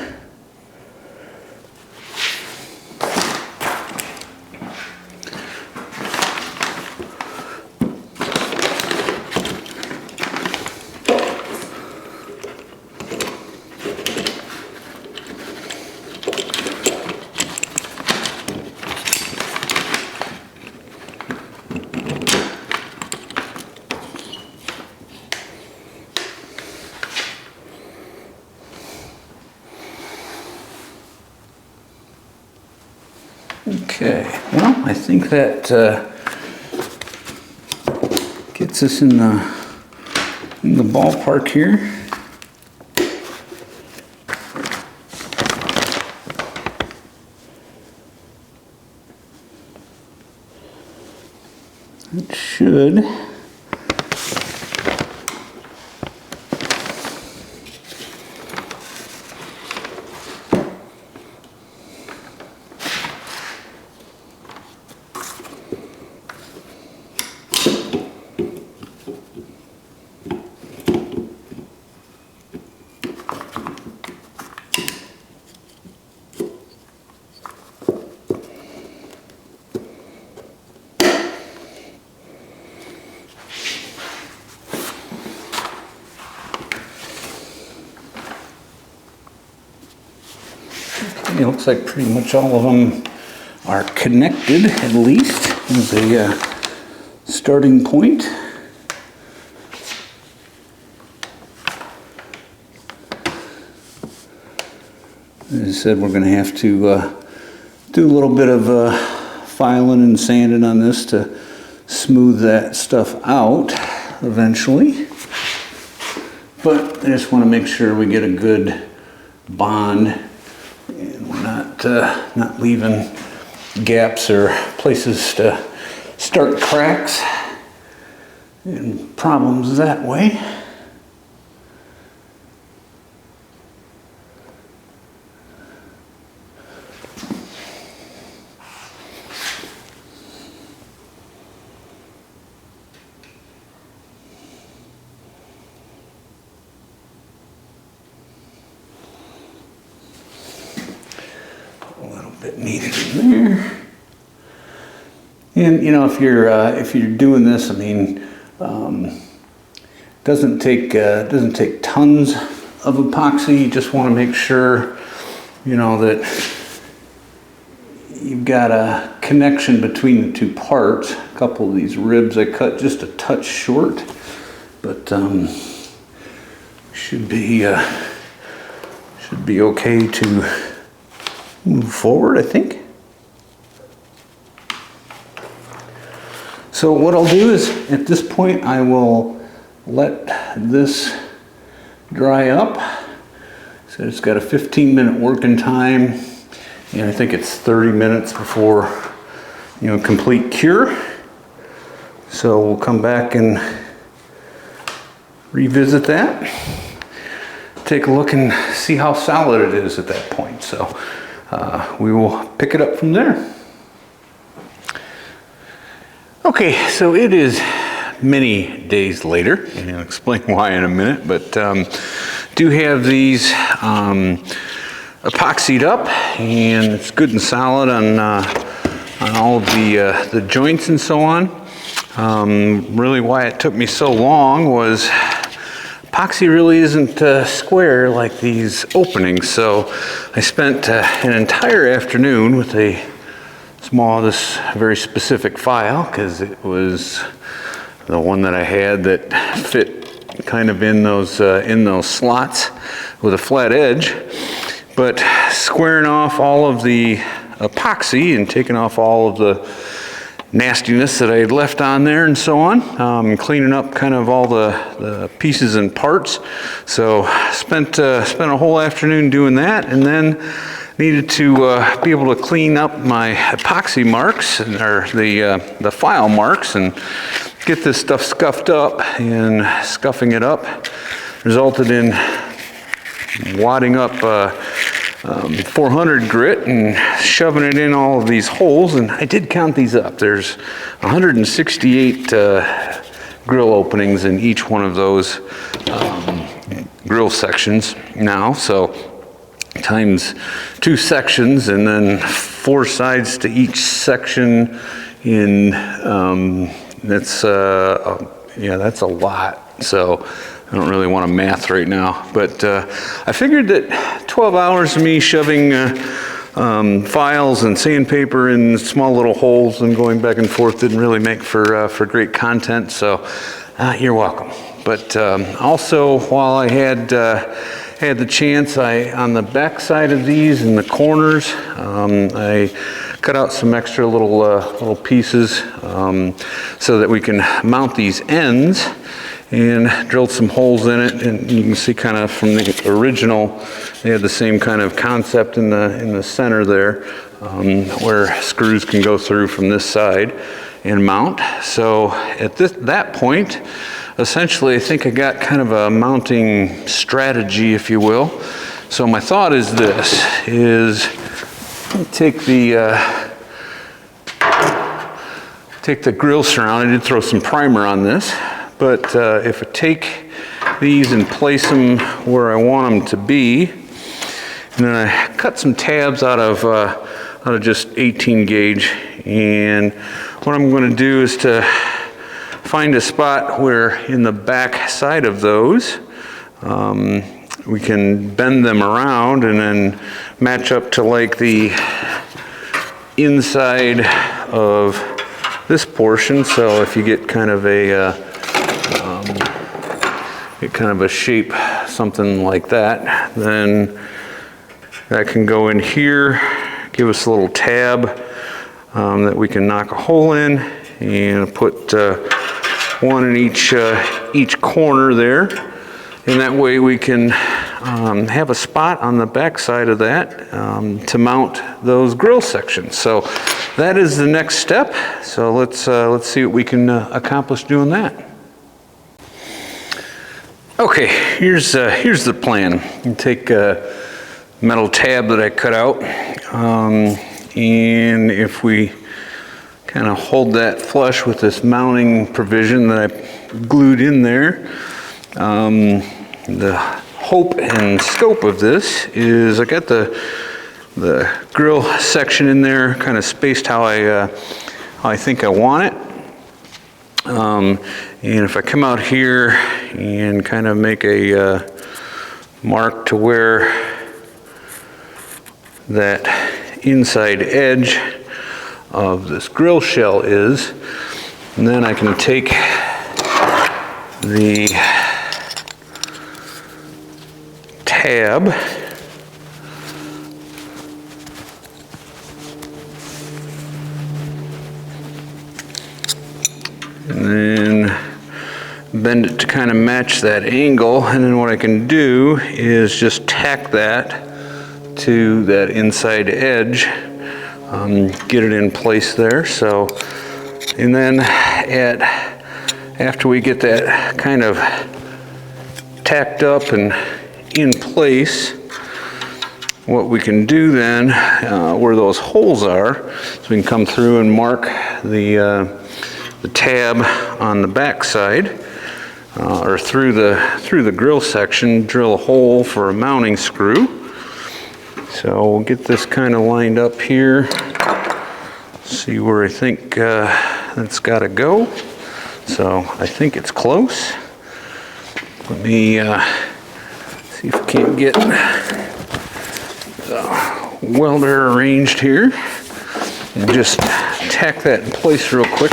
Okay, well, I think that gets us in the ballpark here. It should. It looks like pretty much all of them are connected, at least, as a starting point. As I said, we're going to have to do a little bit of filing and sanding on this to smooth that stuff out eventually. But I just want to make sure we get a good bond. And we're not leaving gaps or places to start cracks and problems that way. Bit needed in there. And you know, if you're doing this, I mean, doesn't take tons of epoxy. You just want to make sure, you know, that you've got a connection between the two parts. A couple of these ribs I cut just a touch short, but should be okay to move forward, I think. So what I'll do is, at this point, I will let this dry up. So it's got a 15-minute working time, and I think it's 30 minutes before, you know, complete cure. So we'll come back and revisit that, take a look and see how solid it is at that point. So we will pick it up from there. Okay, so it is many days later, and I'll explain why in a minute, but do have these epoxied up, and it's good and solid on all of the joints and so on. Really why it took me so long was epoxy really isn't square like these openings, so I spent an entire afternoon with this very specific file, because it was the one that I had that fit kind of in those slots with a flat edge. But squaring off all of the epoxy and taking off all of the nastiness that I had left on there and so on, cleaning up kind of all the pieces and parts. So spent a whole afternoon doing that, and then needed to be able to clean up my epoxy marks, or the file marks, and get this stuff scuffed up. And scuffing it up resulted in wadding up 400 grit and shoving it in all of these holes. And I did count these up. There's 168 grill openings in each one of those grill sections now. So times 2 sections, and then 4 sides to each section. In that's a lot. So I don't really want to math right now, but I figured that 12 hours of me shoving files and sandpaper in small little holes and going back and forth didn't really make for great content. So you're welcome. But also, while I had the chance, on the back side of these in the corners, I cut out some extra little pieces so that we can mount these ends, and drilled some holes in it. And you can see kind of from the original, they had the same kind of concept in the center there, where screws can go through from this side and mount. So at that point, essentially I think I got kind of a mounting strategy, if you will. So my thought is this, take the grill surround. I did throw some primer on this, but if I take these and place them where I want them to be, and then I cut some tabs out of just 18 gauge, and what I'm going to do is to find a spot where in the back side of those we can bend them around and then match up to like the inside of this portion. So if you get kind of a shape, something like that, then that can go in here, give us a little tab that we can knock a hole in, and put one in each corner there, and that way we can have a spot on the back side of that to mount those grill sections. So that is the next step. So let's see what we can accomplish doing that. Okay, here's the plan. You take a metal tab that I cut out, and if we kind of hold that flush with this mounting provision that I glued in there, the hope and scope of this is I got the grill section in there kind of spaced how I think I want it. And if I come out here and kind of make a mark to where that inside edge of this grill shell is, and then I can take the tab and then bend it to kind of match that angle, and then what I can do is just tack that to that inside edge, get it in place there. So, and then after we get that kind of tacked up and in place, what we can do then, where those holes are, so we can come through and mark the tab on the back side, or through the grill section, drill a hole for a mounting screw. So we'll get this kind of lined up here, see where I think it's got to go. So I think it's close. Let me see if I can't get the welder arranged here, and just tack that in place real quick.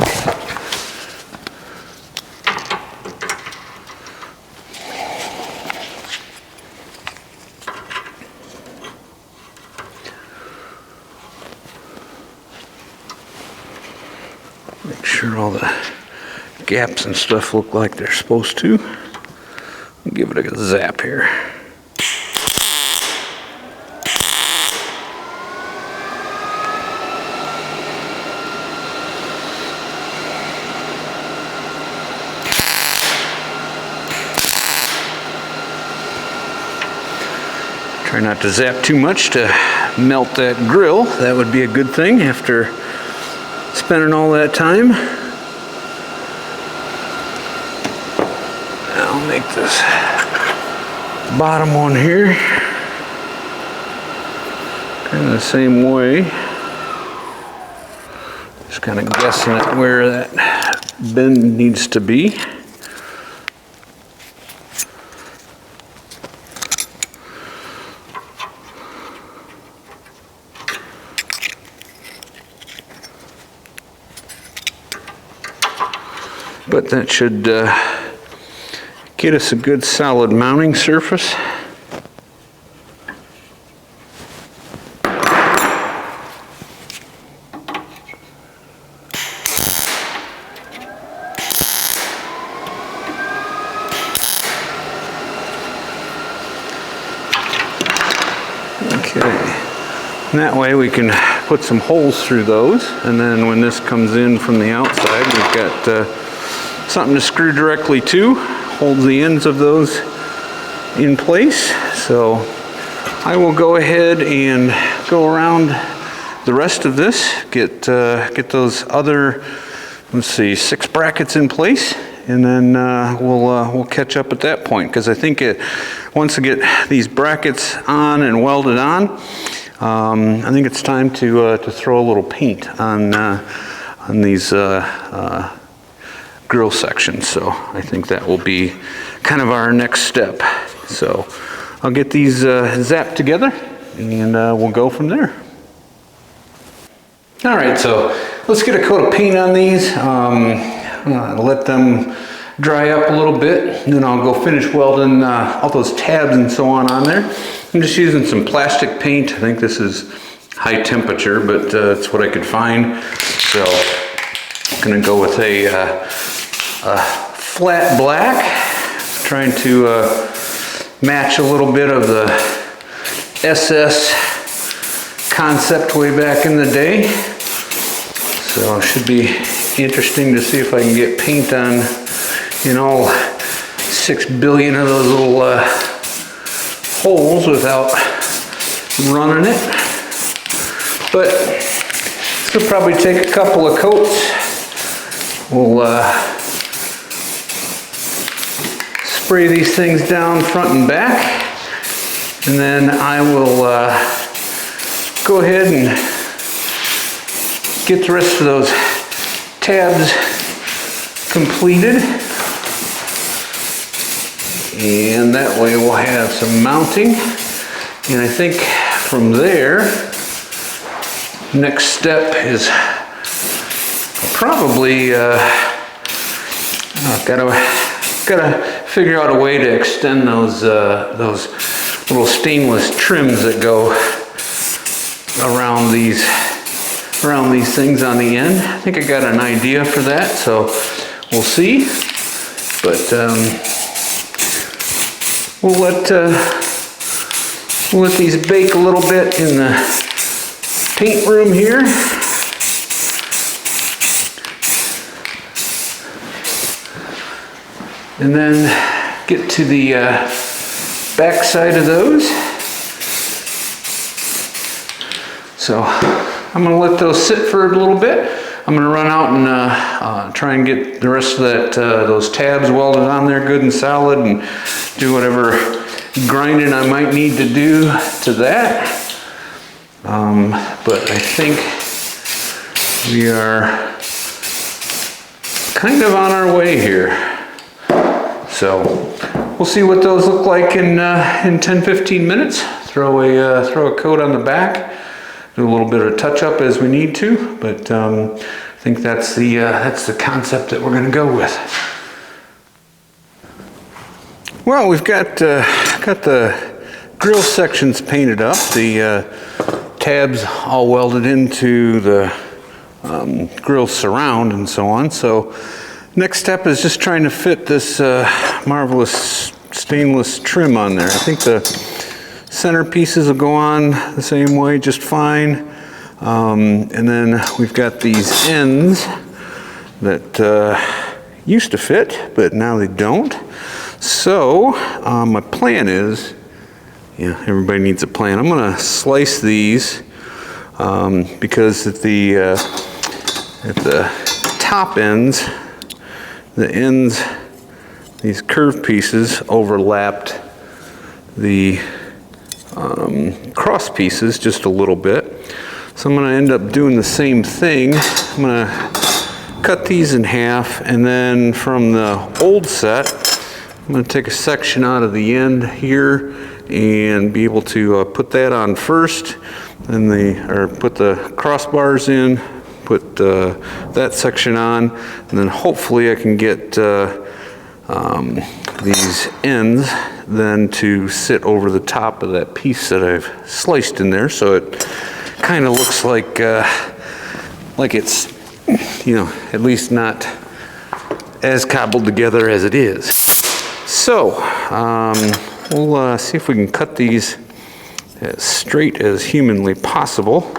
Make sure all the gaps and stuff look like they're supposed to. Give it a zap here. Try not to zap too much to melt that grill. That would be a good thing after spending all that time. I'll make this bottom one here kind of the same way. Just kind of guessing at where that bend needs to be. But that should get us a good solid mounting surface. Okay. And that way we can put some holes through those, and then when this comes in from the outside, we've got something to screw directly to, holds the ends of those in place. So I will go ahead and go around the rest of this, get those other, let's see, 6 brackets in place, and then we'll catch up at that point, because I think once I get these brackets on and welded on, I think it's time to throw a little paint on these grill sections. So I think that will be kind of our next step. So I'll get these zapped together, and we'll go from there. All right, so let's get a coat of paint on these. Let them dry up a little bit, and then I'll go finish welding all those tabs and so on there. I'm just using some plastic paint. I think this is high temperature, but it's what I could find. So I'm gonna go with a flat black, trying to match a little bit of the SS concept way back in the day. So it should be interesting to see if I can get paint on in all 6 billion of those little holes without running it. But this will probably take a couple of coats. We'll spray these things down front and back, and then I will go ahead and get the rest of those tabs completed, and that way we'll have some mounting. And I think from there, next step is probably gotta figure out a way to extend those little stainless trims that go around these things on the end. I think I got an idea for that, so we'll see. But we'll let these bake a little bit in the paint room here. And then get to the back side of those. So I'm gonna let those sit for a little bit. I'm gonna run out and try and get the rest of that those tabs welded on there good and solid, and do whatever grinding I might need to do to that. But I think we are kind of on our way here. So we'll see what those look like in 10-15 minutes. Throw a coat on the back. Do a little bit of touch up as we need to, but I think that's the concept that we're going to go with. Well, we've got the grill sections painted up, the tabs all welded into the grill surround and so on. So next step is just trying to fit this marvelous stainless trim on there. I think the center pieces will go on the same way just fine. And then we've got these ends that used to fit, but now they don't. So my plan is, yeah, everybody needs a plan. I'm gonna slice these because at the top ends, these curved pieces overlapped the cross pieces just a little bit. So I'm going to end up doing the same thing. I'm going to cut these in half, and then from the old set, I'm going to take a section out of the end here and be able to put that on first, and put the crossbars in, put that section on, and then hopefully I can get these ends then to sit over the top of that piece that I've sliced in there, so it kind of looks like it's, you know, at least not as cobbled together as it is. So we'll see if we can cut these as straight as humanly possible.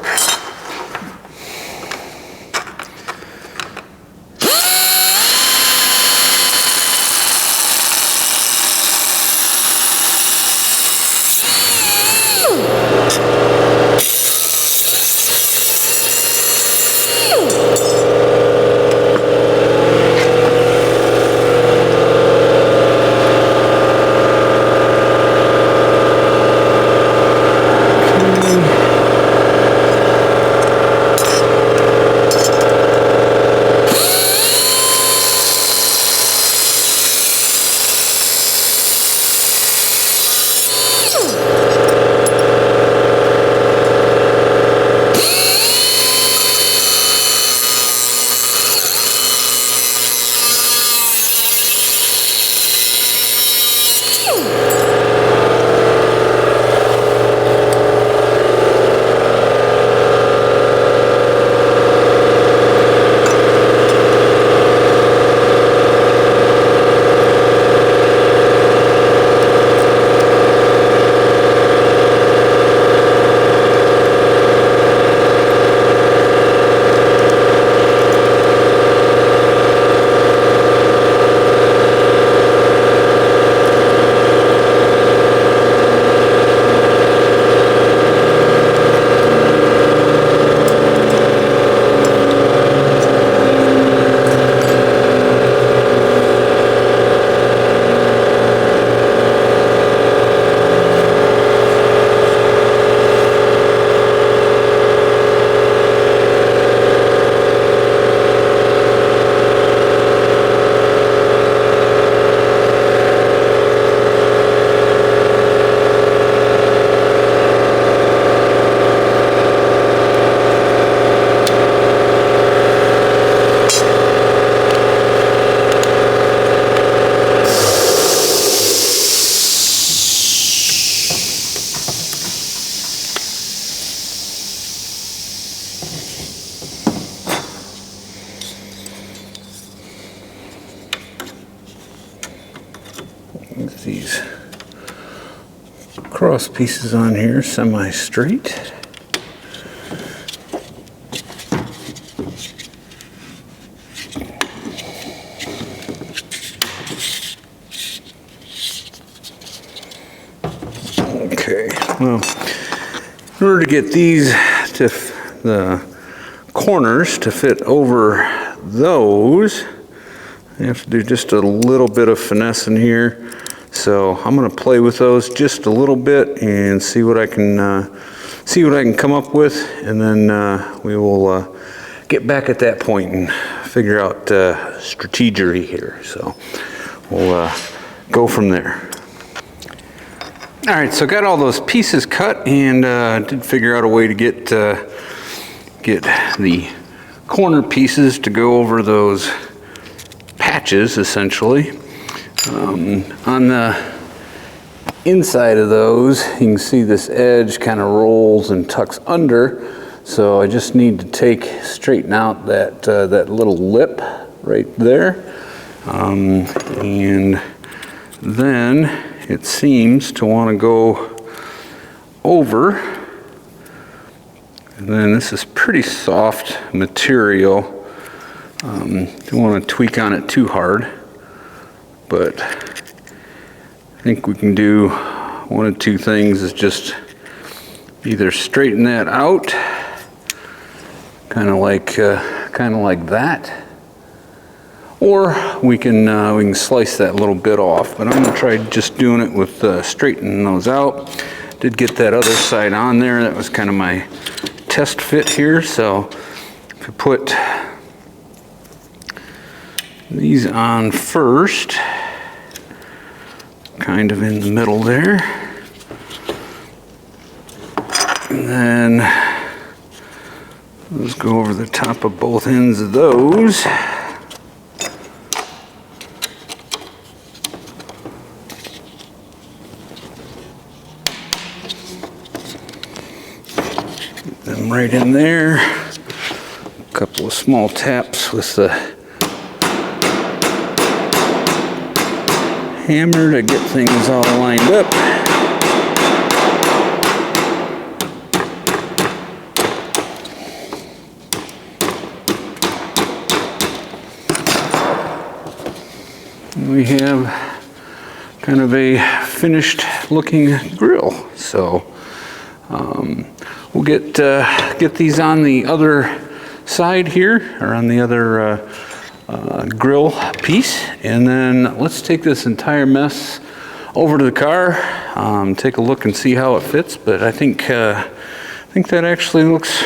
These cross pieces on here semi-straight. Okay, well, in order to get these to the corners to fit over those, I have to do just a little bit of finessing here. So I'm going to play with those just a little bit and see what I can come up with, and then we will get back at that point and figure out strategery here. So we'll go from there. All right, so got all those pieces cut, and did figure out a way to get the corner pieces to go over those patches, essentially. On the inside of those, you can see this edge kind of rolls and tucks under, so I just need to straighten out that little lip right there, and then it seems to want to go over, and then this is pretty soft material. Don't want to tweak on it too hard, but I think we can do one of two things: is just either straighten that out, kind of like that, or we can slice that little bit off. But I'm going to try just doing it with straightening those out. Did get that other side on there. That was kind of my test fit here. So if we put these on first, kind of in the middle there, and then let's go over the top of both ends of those. Get them right in there. A couple of small taps with the hammer to get things all lined up. we have kind of a finished looking grill. So we'll get these on the other side here, or on the other grill piece, and then let's take this entire mess over to the car, take a look and see how it fits. But I think that actually looks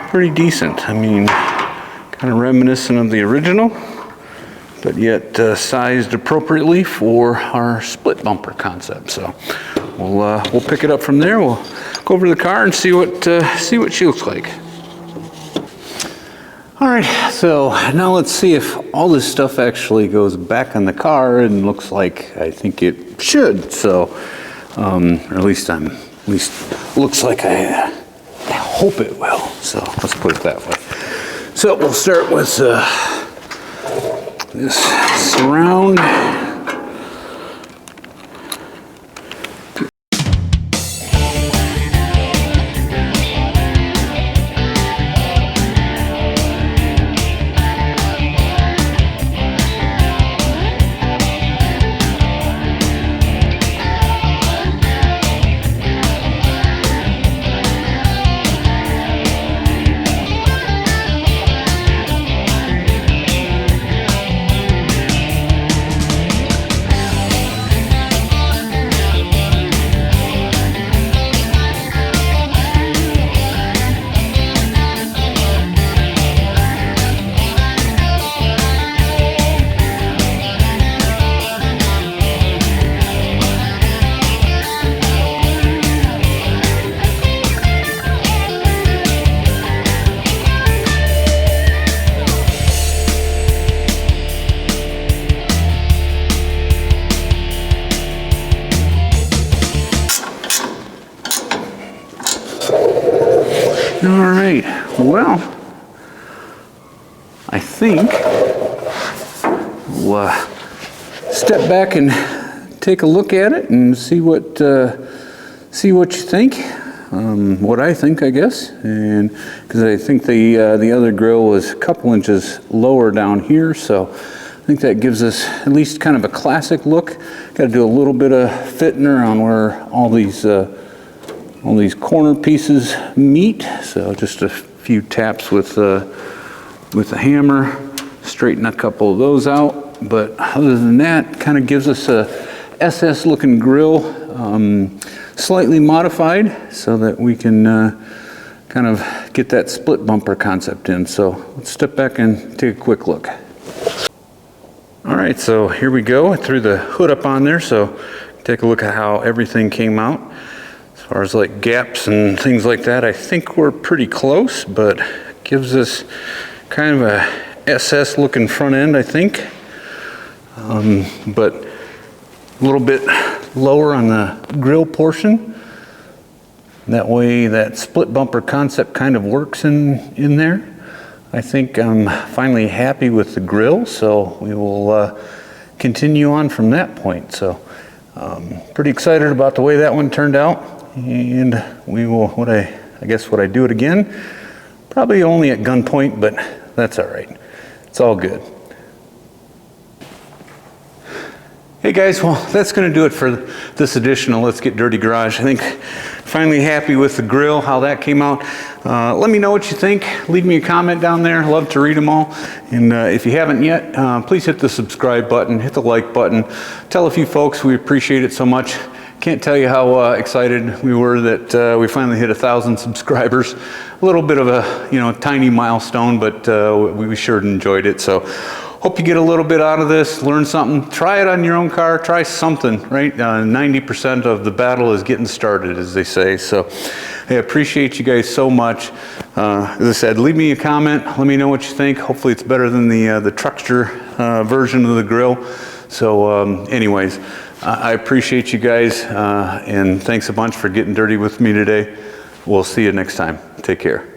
pretty decent. I mean, kind of reminiscent of the original, but yet sized appropriately for our split bumper concept. So we'll pick it up from there. We'll go over to the car and see what she looks like. All right, so now let's see if all this stuff actually goes back on the car and looks like I think it should. So, or at least looks like I hope it will. So let's put it that way. So we'll start with this surround. All right, well, I think we'll step back and take a look at it and see what you think. What I think, I guess, and because I think the other grill was a couple inches lower down here, so I think that gives us at least kind of a classic look. Got to do a little bit of fitting around where all these corner pieces meet. So just a few taps with a hammer, straighten a couple of those out. But other than that, kind of gives us a SS looking grill, slightly modified so that we can kind of get that split bumper concept in. So let's step back and take a quick look. All right, so here we go. I threw the hood up on there, so take a look at how everything came out. As far as like gaps and things like that, I think we're pretty close, but gives us kind of a SS looking front end, I think. But a little bit lower on the grill portion. That way that split bumper concept kind of works in there. I think I'm finally happy with the grill, so we will continue on from that point. So pretty excited about the way that one turned out. And we will, would I do it again? Probably only at gunpoint, but that's all right. It's all good. Hey guys, well, that's going to do it for this edition of Let's Get Dirty Garage. I think finally happy with the grill, how that came out. Let me know what you think. Leave me a comment down there. Love to read them all. And if you haven't yet, please hit the subscribe button, hit the like button. Tell a few folks we appreciate it so much. Can't tell you how excited we were that we finally hit 1,000 subscribers. A little bit of a tiny milestone, but we sure enjoyed it. So hope you get a little bit out of this, learn something, try it on your own car, try something, right? 90% of the battle is getting started, as they say. So I appreciate you guys so much. As I said, leave me a comment, let me know what you think. Hopefully it's better than the Truckster version of the grill. So anyways, I appreciate you guys, and thanks a bunch for getting dirty with me today. We'll see you next time. Take care.